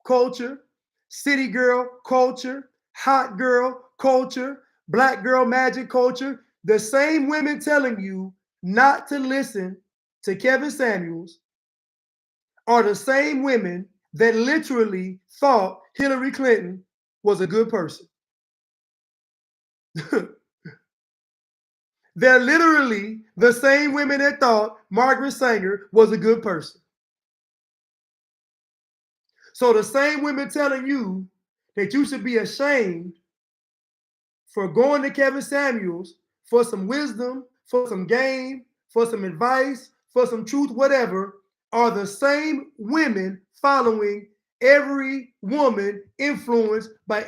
culture, city girl culture, hot girl culture, black girl magic culture. The same women telling you not to listen to Kevin Samuels are the same women that literally thought Hillary Clinton was a good person. They're literally the same women that thought Margaret Sanger was a good person. So the same women telling you that you should be ashamed for going to Kevin Samuels for some wisdom, for some game, for some advice, for some truth, whatever, are the same women following every woman influenced by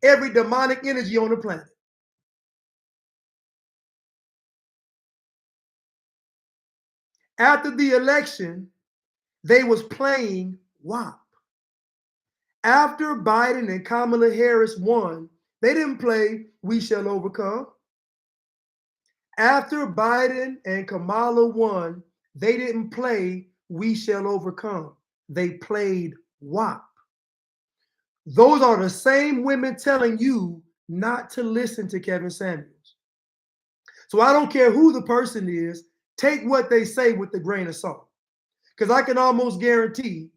every demonic energy on the planet. After the election, they was playing WAP. After Biden and Kamala Harris won, they didn't play We Shall Overcome. After Biden and Kamala won, they didn't play We Shall Overcome. They played WAP. Those are the same women telling you not to listen to Kevin Samuels. So I don't care who the person is, take what they say with a grain of salt. Because I can almost guarantee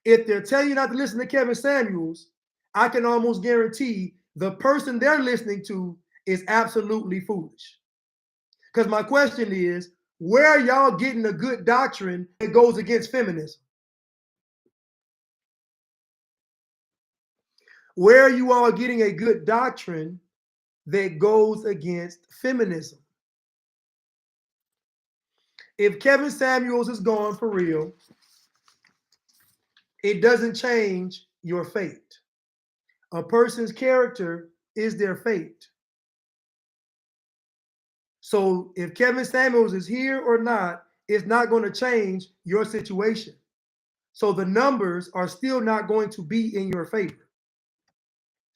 if they're telling you not to listen to Kevin Samuels, I can almost guarantee the person they're listening to is absolutely foolish. Because my question is, where are y'all getting a good doctrine that goes against feminism? Where are you all getting a good doctrine that goes against feminism? If Kevin Samuels is gone for real, it doesn't change your fate. A person's character is their fate. So if Kevin Samuels is here or not, it's not going to change your situation. So the numbers are still not going to be in your favor,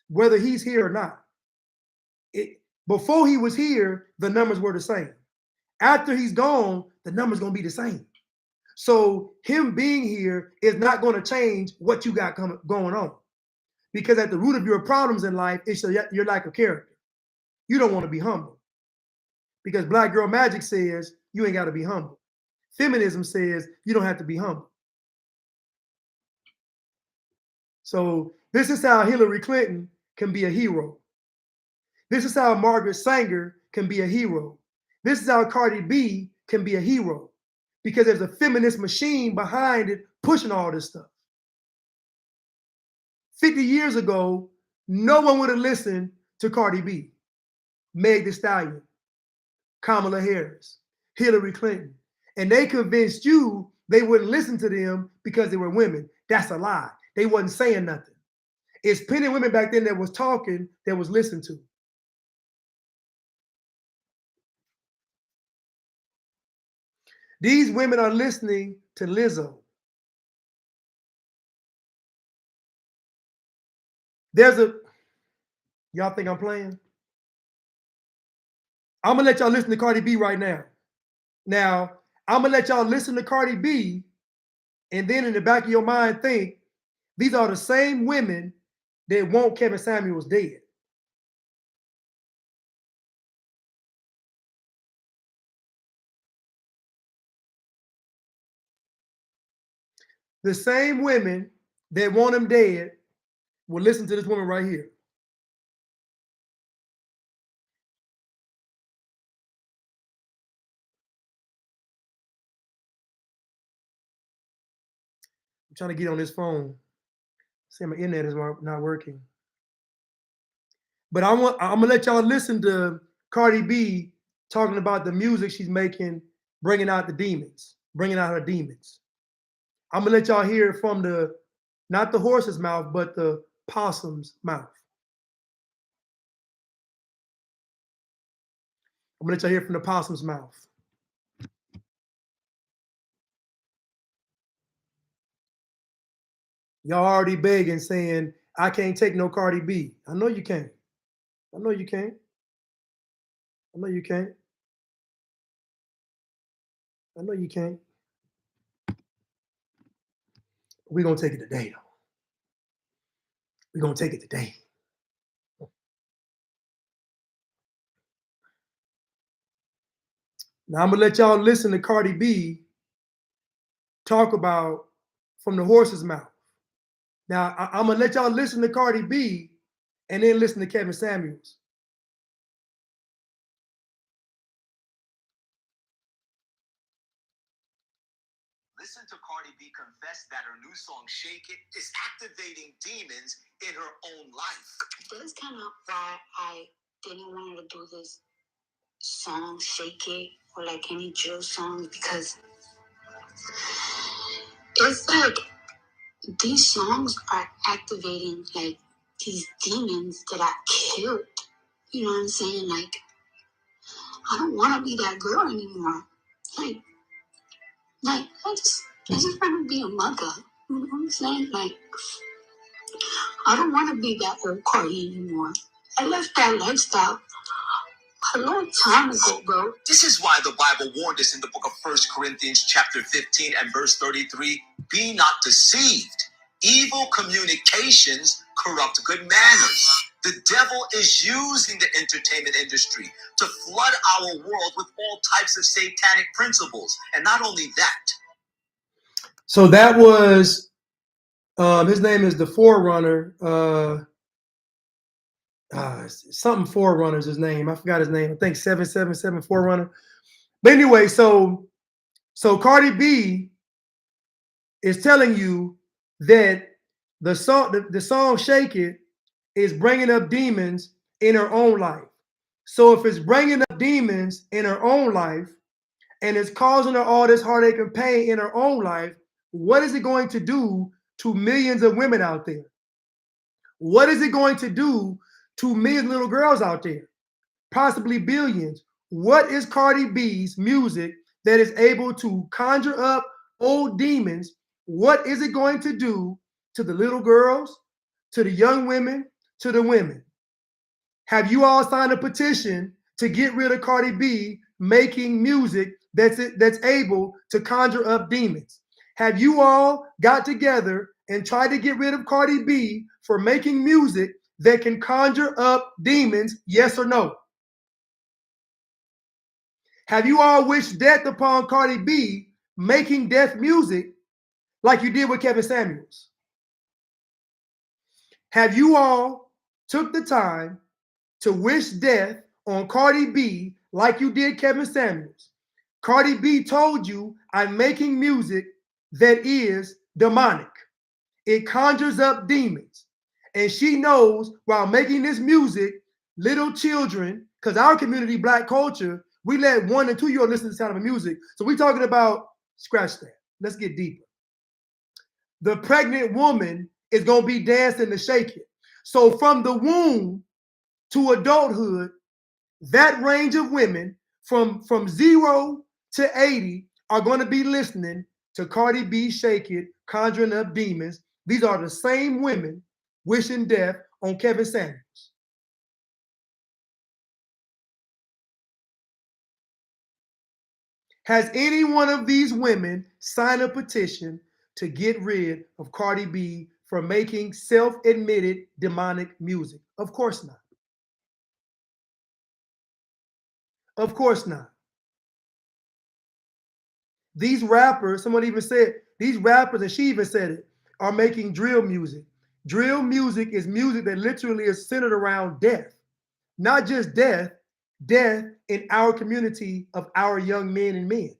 whether he's here or not. Before he was here, the numbers were the same. After he's gone, the numbers going to be the same. So him being here is not going to change what you got going on. Because at the root of your problems in life is your lack of character. You don't want to be humble. Because Black Girl Magic says you ain't got to be humble. Feminism says you don't have to be humble. So this is how Hillary Clinton can be a hero. This is how Margaret Sanger can be a hero. This is how Cardi B can be a hero. Because there's a feminist machine behind it pushing all this stuff. 50 years ago, no one would have listened to Cardi B, Meg Thee Stallion, Kamala Harris, Hillary Clinton. And they convinced you they wouldn't listen to them because they were women. That's a lie. They wasn't saying nothing. It's plenty of women back then that was talking, that was listened to. These women are listening to Lizzo. Y'all think I'm playing? I'm gonna let y'all listen to Cardi B right now. Now, I'm gonna let y'all listen to Cardi B, and then in the back of your mind think, these are the same women that want Kevin Samuels dead. The same women that want him dead will listen to this woman right here. I'm trying to get on this phone. See, my internet is not working. But I'm gonna let y'all listen to Cardi B talking about the music she's making, bringing out the demons, bringing out her demons. I'm gonna let y'all hear it from not the horse's mouth, but the possum's mouth. I'm gonna let y'all hear from the possum's mouth. Y'all already begging, saying, I can't take no Cardi B. I know you can't. I know you can't. I know you can't. I know you can't. We're gonna take it today, though. We're gonna take it today. Now I'm gonna let y'all listen to Cardi B talk about from the horse's mouth. Now I'm gonna let y'all listen to Cardi B and then listen to Kevin Samuels. Listen to Cardi B confess that her new song "Shake It" is activating demons in her own life. That's kind of why I didn't want to do this song "Shake It" or like any drill songs, because it's like these songs are activating like these demons that I killed. You know what I'm saying? Like, I don't want to be that girl anymore. Like, I just want to be a mother. You know what I'm saying? Like, I don't want to be that old Cardi anymore. I left that lifestyle a long time ago, bro. This is why the Bible warned us in the book of 1 Corinthians chapter 15 and verse 33, be not deceived. Evil communications corrupt good manners. The devil is using the entertainment industry to flood our world with all types of satanic principles. And not only that. So that was, his name is the Forerunner. Something Forerunner is his name. I forgot his name. I think 777 Forerunner. But anyway, so Cardi B is telling you that the song "Shake It" is bringing up demons in her own life. So if it's bringing up demons in her own life and it's causing her all this heartache and pain in her own life, what is it going to do to millions of women out there? What is it going to do to millions of little girls out there? Possibly billions. What is Cardi B's music that is able to conjure up old demons? What is it going to do to the little girls, to the young women, to the women? Have you all signed a petition to get rid of Cardi B making music that's able to conjure up demons? Have you all got together and tried to get rid of Cardi B for making music that can conjure up demons? Yes or no? Have you all wished death upon Cardi B making death music like you did with Kevin Samuels? Have you all took the time to wish death on Cardi B like you did Kevin Samuels? Cardi B told you, I'm making music that is demonic. It conjures up demons. And she knows while making this music, little children, because our community, Black culture, we let 1 and 2 year olds listen to the sound of music. So we're talking about, scratch that. Let's get deeper. The pregnant woman is going to be dancing to Shake It. So from the womb to adulthood, that range of women from 0 to 80 are going to be listening to Cardi B Shake It, conjuring up demons. These are the same women wishing death on Kevin Samuels. Has any one of these women signed a petition to get rid of Cardi B for making self-admitted demonic music? Of course not. Of course not. These rappers, someone even said, these rappers, and she even said it, are making drill music. Drill music is music that literally is centered around death. Not just death, death in our community of our young men and men.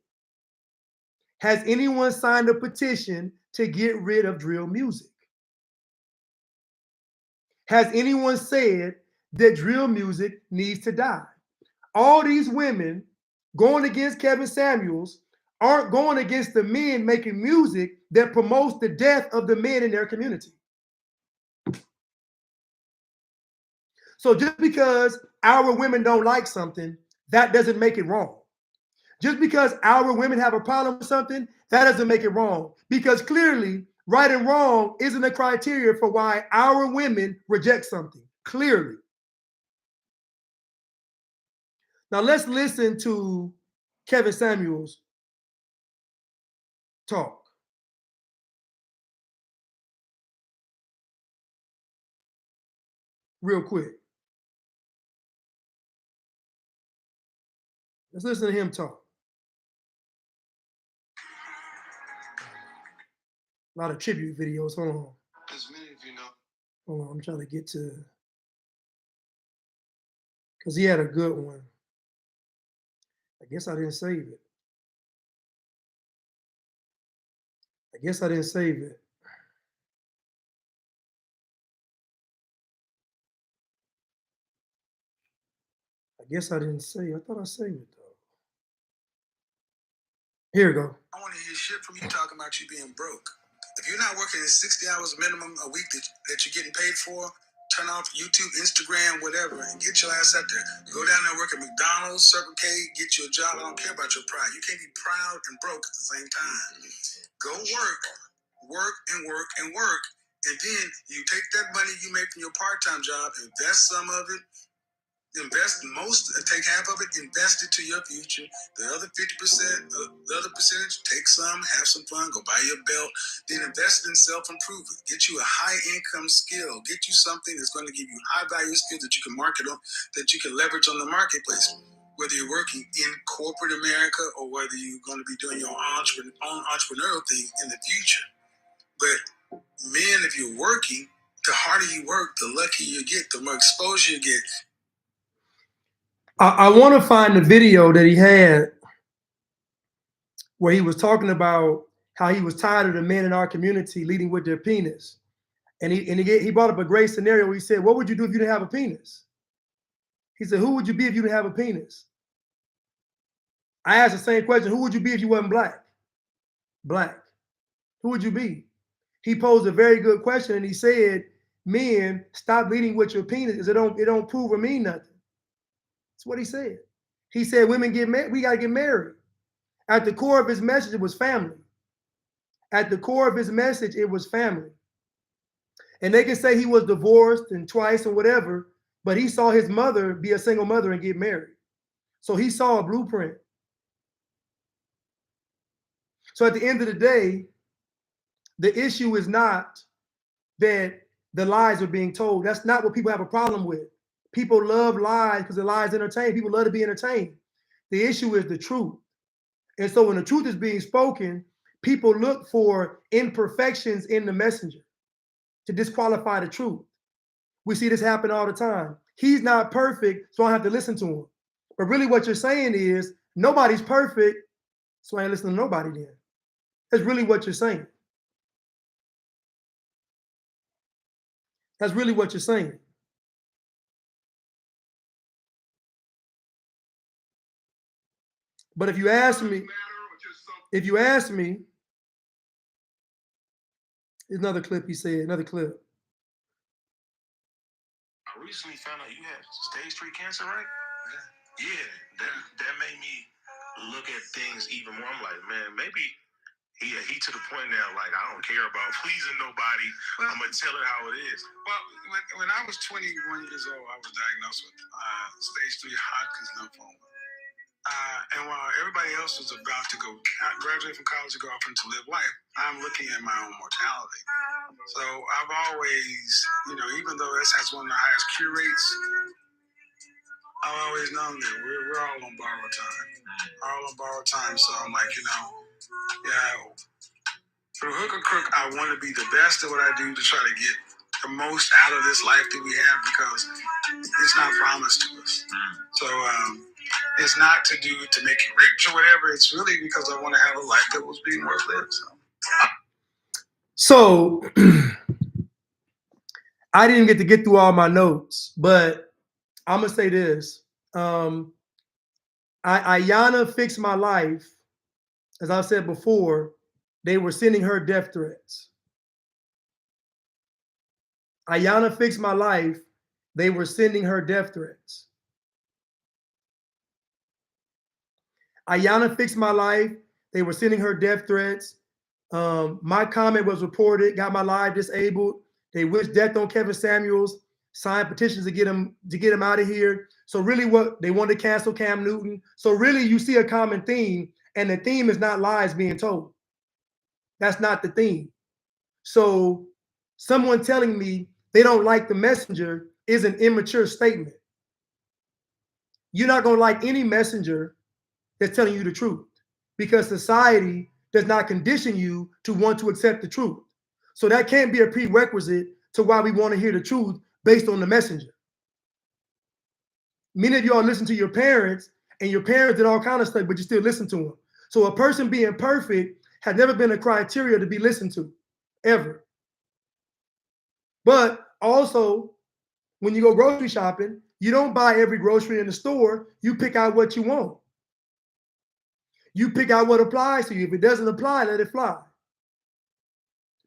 Has anyone signed a petition to get rid of drill music? Has anyone said that drill music needs to die? All these women going against Kevin Samuels aren't going against the men making music that promotes the death of the men in their community. So just because our women don't like something, that doesn't make it wrong. Just because our women have a problem with something, that doesn't make it wrong. Because clearly, right and wrong isn't a criteria for why our women reject something. Clearly. Now let's listen to Kevin Samuels talk. Real quick. Let's listen to him talk. A lot of tribute videos. Hold on. As many of you know. Hold on, I'm trying to get to, because he had a good one. I guess I didn't save it. I guess I didn't save it. I guess I didn't save. I thought I saved it though. Here we go. I want to hear shit from you talking about you being broke. If you're not working 60 hours minimum a week that you're getting paid for, turn off YouTube, Instagram, whatever, and get your ass out there. Go down there, work at McDonald's, Circle K, get you a job. I don't care about your pride. You can't be proud and broke at the same time. Go work and work and work, and then you take that money you make from your part-time job, invest some of it, take half of it, invest it to your future. The other 50%, the other percentage, take some, have some fun, go buy your belt, then invest in self-improvement. Get you a high income skill, get you something that's going to give you high value skills that you can market on, that you can leverage on the marketplace. Whether you're working in corporate America or whether you're going to be doing your own entrepreneurial thing in the future. But men, if you're working, the harder you work, the luckier you get, the more exposure you get. I want to find the video that he had where he was talking about how he was tired of the men in our community leading with their penis. And he brought up a great scenario where he said, what would you do if you didn't have a penis? He said, who would you be if you didn't have a penis? I asked the same question, who would you be if you wasn't black? Black. Who would you be? He posed a very good question and he said, men, stop leading with your penis because it don't prove or mean nothing. That's what he said. He said, women get married, we gotta get married. At the core of his message, it was family. At the core of his message, it was family. And they can say he was divorced and twice and whatever, but he saw his mother be a single mother and get married. So he saw a blueprint. So at the end of the day, the issue is not that the lies are being told. That's not what people have a problem with. People love lies because the lies entertain. People love to be entertained. The issue is the truth. And so when the truth is being spoken, people look for imperfections in the messenger to disqualify the truth. We see this happen all the time. He's not perfect, so I don't have to listen to him. But really what you're saying is nobody's perfect, so I ain't listening to nobody then. That's really what you're saying. That's really what you're saying. But if you ask me, here's another clip he said, another clip. I recently found out you had stage 3 cancer, right? Yeah, that made me look at things even more. I'm like, man, maybe he to the point now, like, I don't care about pleasing nobody. Well, I'm going to tell it how it is. Well, when I was 21 years old, I was diagnosed with stage 3 Hodgkin's lymphoma. And while everybody else was about to graduate from college and go off into live life, I'm looking at my own mortality. So I've always, even though this has one of the highest cure rates, I've always known that we're all on borrowed time. All on borrowed time. So I'm like, through hook or crook, I want to be the best at what I do to try to get the most out of this life that we have because it's not promised to us. So, it's not to make you rich or whatever. It's really because I want to have a life that was being worth living. So I didn't get through all my notes, but I'm gonna say this. Ayanna Fix My Life, as I said before, they were sending her death threats. Ayanna Fix My Life, they were sending her death threats. Ayanna Fix My Life, they were sending her death threats. My comment was reported, got my live disabled. They wished death on Kevin Samuels, signed petitions to get him out of here. So really what they wanted to cancel Cam Newton. So really you see a common theme, and the theme is not lies being told. That's not the theme. So someone telling me they don't like the messenger is an immature statement. You're not gonna like any messenger that's telling you the truth because society does not condition you to want to accept the truth. So that can't be a prerequisite to why we want to hear the truth based on the messenger. Many of y'all listen to your parents and your parents did all kind of stuff, but you still listen to them. So a person being perfect has never been a criteria to be listened to, ever. But also, when you go grocery shopping, you don't buy every grocery in the store. You pick out what you want. You pick out what applies to you. If it doesn't apply, let it fly.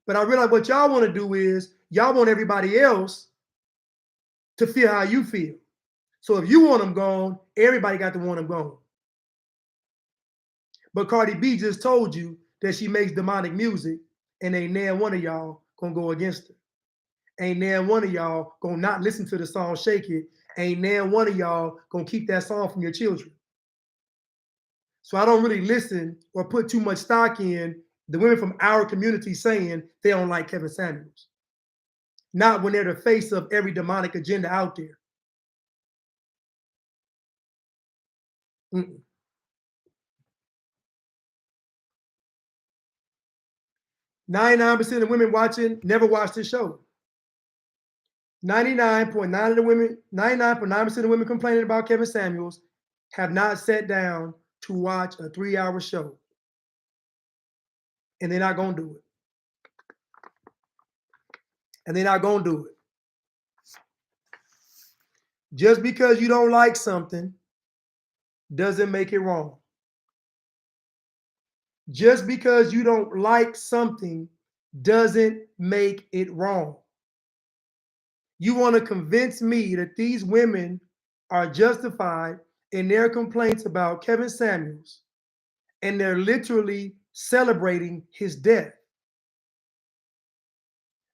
But I realize what y'all want to do is y'all want everybody else to feel how you feel. So if you want them gone, everybody got to want them gone. But Cardi B just told you that she makes demonic music, and ain't now one of y'all gonna go against her. Ain't now one of y'all gonna not listen to the song Shake It. Ain't now one of y'all gonna keep that song from your children. So I don't really listen or put too much stock in the women from our community saying they don't like Kevin Samuels. Not when they're the face of every demonic agenda out there. 99% of women watching never watched this show. 99.9% of the women, 99.9% of women complaining about Kevin Samuels have not sat down to watch a 3-hour show. And they're not going to do it. And they're not going to do it. Just because you don't like something doesn't make it wrong. Just because you don't like something doesn't make it wrong. You want to convince me that these women are justified in their complaints about Kevin Samuels, and they're literally celebrating his death.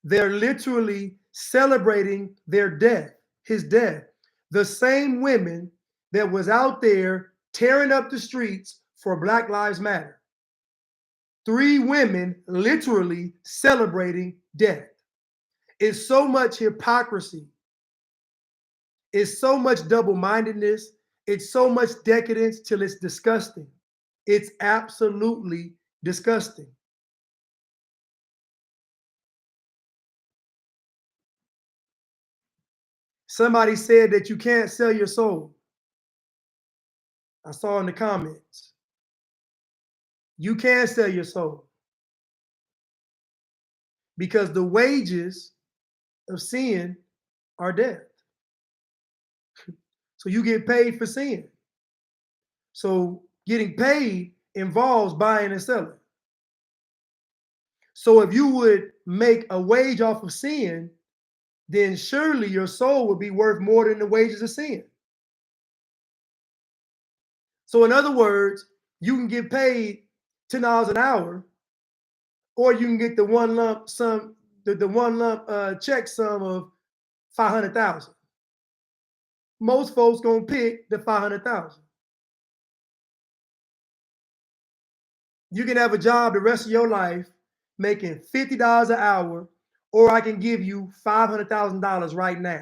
They're literally celebrating their death, his death. The same women that was out there tearing up the streets for Black Lives Matter. 3 women literally celebrating death. It's so much hypocrisy. It's so much double-mindedness. It's so much decadence till it's disgusting. It's absolutely disgusting. Somebody said that you can't sell your soul. I saw in the comments. You can sell your soul. Because the wages of sin are death. So you get paid for sin. So getting paid involves buying and selling. So if you would make a wage off of sin, then surely your soul would be worth more than the wages of sin. So in other words, you can get paid $10 an hour, or you can get the one lump sum, the one lump check sum of $500,000. Most folks gonna pick the $500,000. You can have a job the rest of your life making $50 an hour, or I can give you $500,000 right now.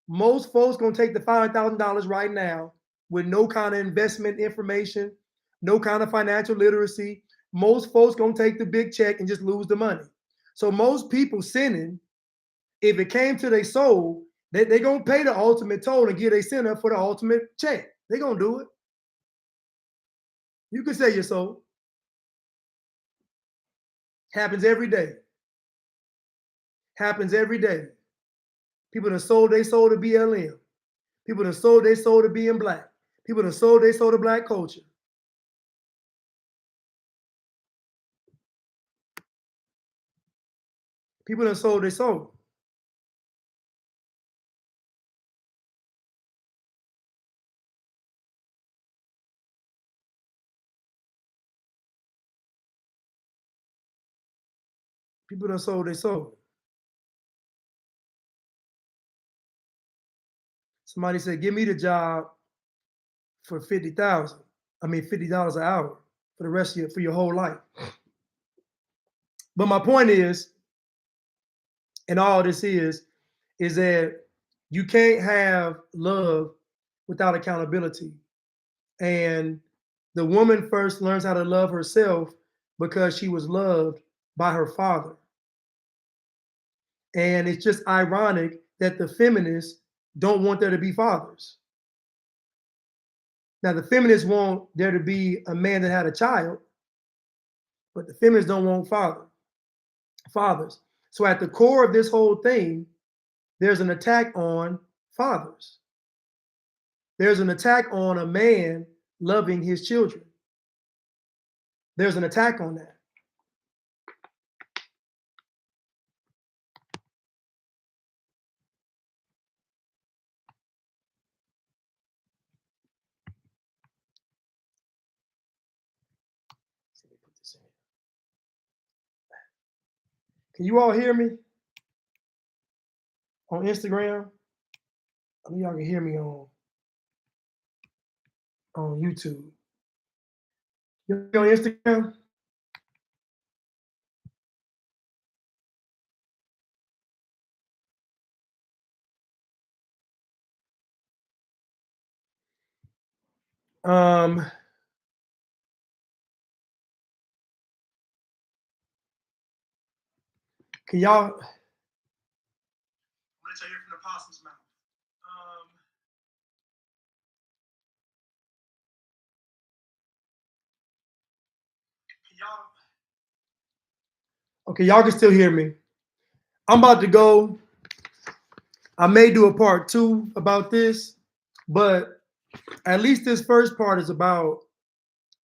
Most folks gonna take the $500,000 right now with no kind of investment information, no kind of financial literacy. Most folks gonna take the big check and just lose the money. So most people sinning, if it came to their soul, they gonna pay the ultimate toll and give their sin up for the ultimate check. They gonna do it. You can sell your soul. Happens every day. Happens every day. People that sold their soul to BLM. People that sold their soul to being black. People that sold their soul to black culture. People that sold their soul. People that sold their soul. Somebody said, give me the job for $50,000. I mean, $50 an hour for the rest of your whole life. But my point is, and all this is that you can't have love without accountability. And the woman first learns how to love herself because she was loved by her father. And it's just ironic that the feminists don't want there to be fathers. Now, the feminists want there to be a man that had a child, but the feminists don't want fathers. So at the core of this whole thing, there's an attack on fathers. There's an attack on a man loving his children. There's an attack on that. Can you all hear me on Instagram? I know y'all can hear me on YouTube. You on Instagram? Can y'all? I'm gonna tell you from the apostle's mouth. Okay, y'all can still hear me. I'm about to go. I may do a part 2 about this, but at least this first part is about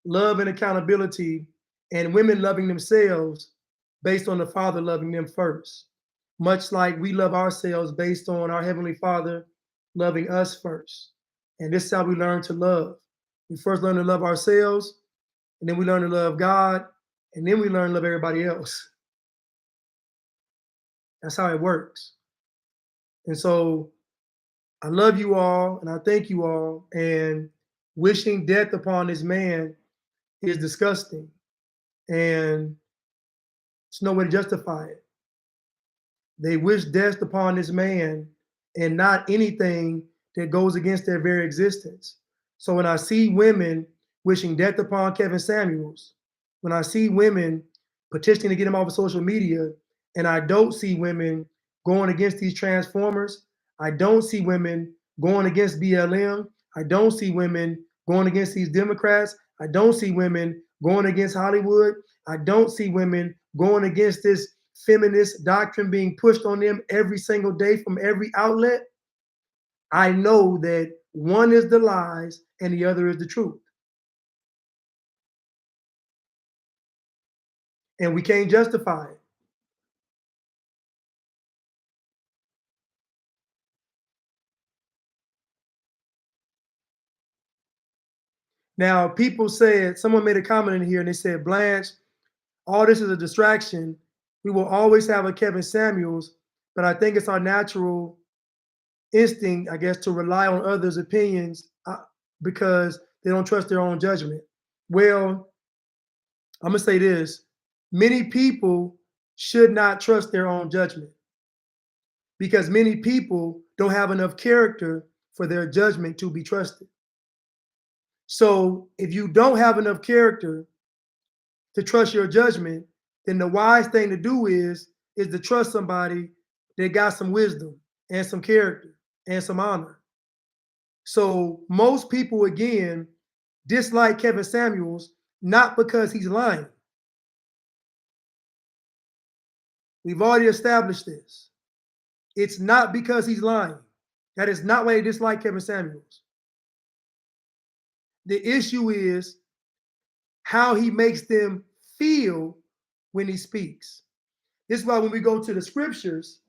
love and accountability and women loving themselves based on the Father loving them first. Much like we love ourselves based on our Heavenly Father loving us first. And this is how we learn to love. We first learn to love ourselves, and then we learn to love God, and then we learn to love everybody else. That's how it works. And so I love you all, and I thank you all, and wishing death upon this man is disgusting, and there's no way to justify it. They wish death upon this man and not anything that goes against their very existence. So when I see women wishing death upon Kevin Samuels, when I see women petitioning to get him off of social media, and I don't see women going against these transformers, I don't see women going against BLM, I don't see women going against these Democrats, I don't see women going against Hollywood, I don't see women going against this feminist doctrine being pushed on them every single day from every outlet. I know that one is the lies and the other is the truth. And we can't justify it. Now, people said, someone made a comment in here and they said, Blanche, all this is a distraction. We will always have a Kevin Samuels, but I think it's our natural instinct, I guess, to rely on others' opinions because they don't trust their own judgment. Well, I'm gonna say this. Many people should not trust their own judgment because many people don't have enough character for their judgment to be trusted. So if you don't have enough character to trust your judgment, then the wise thing to do is to trust somebody that got some wisdom and some character and some honor. So most people, again, dislike Kevin Samuels, not because he's lying. We've already established this. It's not because he's lying. That is not why they dislike Kevin Samuels. The issue is how he makes them feel when he speaks. This is why when we go to the scriptures,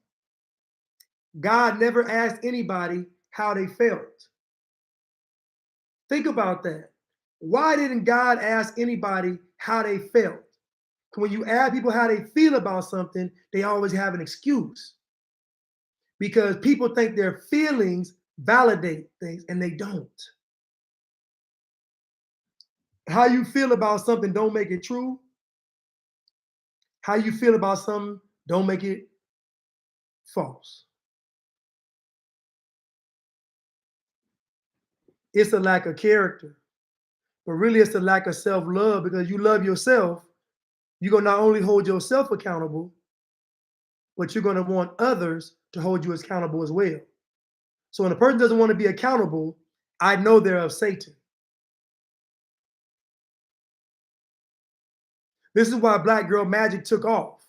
God never asked anybody how they felt. Think about that. Why didn't God ask anybody how they felt? When you ask people how they feel about something, they always have an excuse. Because people think their feelings validate things, and they don't. How you feel about something don't make it true. How you feel about something don't make it false. It's a lack of character, but really it's a lack of self-love because you love yourself. You're going to not only hold yourself accountable, but you're going to want others to hold you accountable as well. So when a person doesn't want to be accountable, I know they're of Satan. This is why Black Girl Magic took off.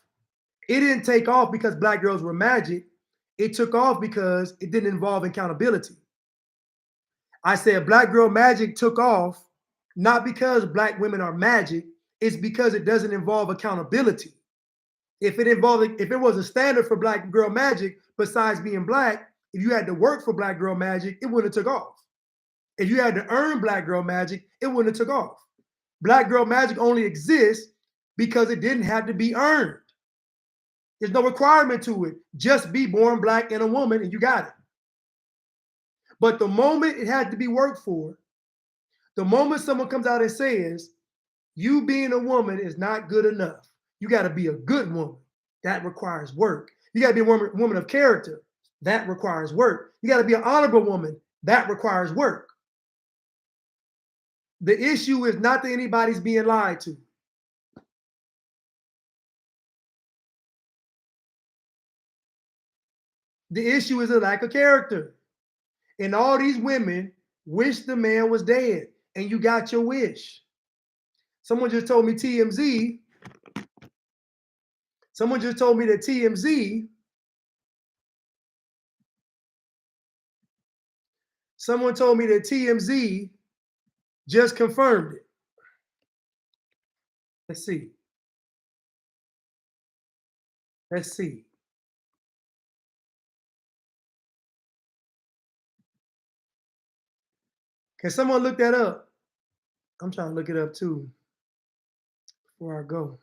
It didn't take off because Black girls were magic. It took off because it didn't involve accountability. I said Black Girl Magic took off not because Black women are magic, it's because it doesn't involve accountability. If it was a standard for Black Girl Magic, besides being Black, if you had to work for Black Girl Magic, it wouldn't have took off. If you had to earn Black Girl Magic, it wouldn't have took off. Black Girl Magic only exists because it didn't have to be earned. There's no requirement to it. Just be born Black and a woman and you got it. But the moment it had to be worked for, the moment someone comes out and says, you being a woman is not good enough. You got to be a good woman. That requires work. You got to be a woman of character. That requires work. You got to be an honorable woman. That requires work. The issue is not that anybody's being lied to. The issue is a lack of character. And all these women wish the man was dead, and you got your wish. Someone just told me TMZ. Someone just told me that TMZ. Someone told me that TMZ just confirmed it. Let's see. Let's see. Can someone look that up? I'm trying to look it up too before I go.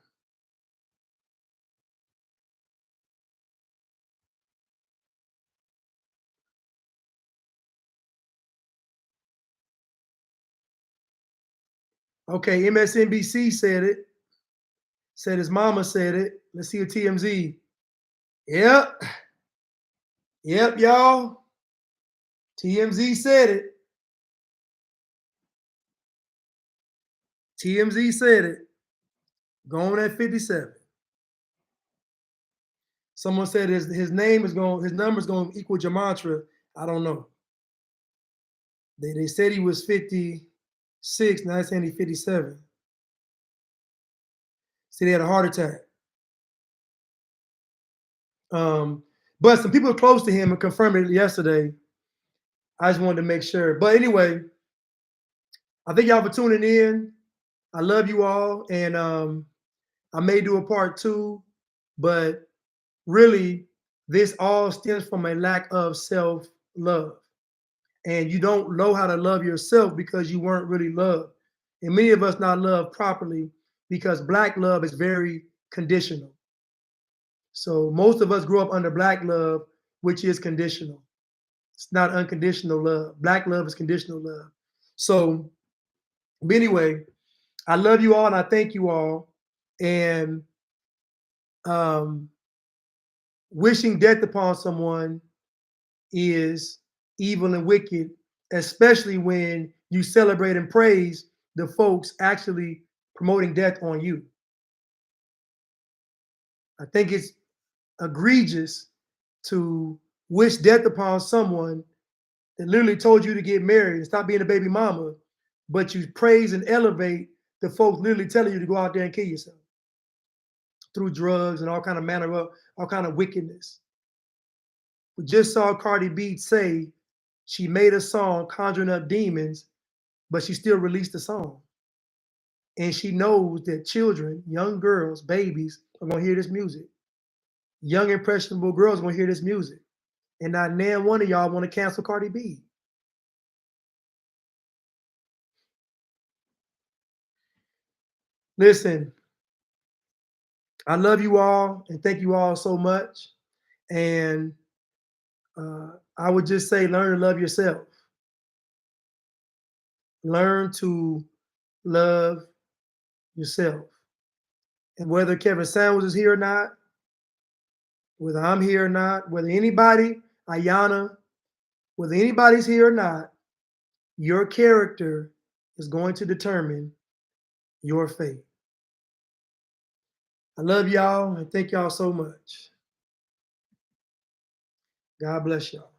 Okay, MSNBC said it. Said his mama said it. Let's see a TMZ. Yep. Yep, y'all. TMZ said it. TMZ said it. Going at 57. Someone said his number's going to equal gematria. I don't know. They said he was 56. Now they're saying he's 57. See, they had a heart attack. But some people close to him and confirmed it yesterday. I just wanted to make sure. But anyway, I thank y'all for tuning in. I love you all. And I may do a part 2, but really, this all stems from a lack of self-love. And you don't know how to love yourself because you weren't really loved. And many of us not loved properly because Black love is very conditional. So most of us grew up under Black love, which is conditional. It's not unconditional love. Black love is conditional love. So anyway, I love you all and I thank you all. And wishing death upon someone is evil and wicked, especially when you celebrate and praise the folks actually promoting death on you. I think it's egregious to wish death upon someone that literally told you to get married and stop being a baby mama, but you praise and elevate the folks literally telling you to go out there and kill yourself through drugs and all kind of wickedness. We just saw Cardi B say she made a song conjuring up demons, but she still released the song. And she knows that children, young girls, babies are going to hear this music. Young impressionable girls are going to hear this music. And not nan one of y'all want to cancel Cardi B. Listen, I love you all and thank you all so much. And I would just say, learn to love yourself. Learn to love yourself. And whether Kevin Samuels is here or not, whether I'm here or not, whether anybody, Ayana, whether anybody's here or not, your character is going to determine your fate. I love y'all and thank y'all so much. God bless y'all.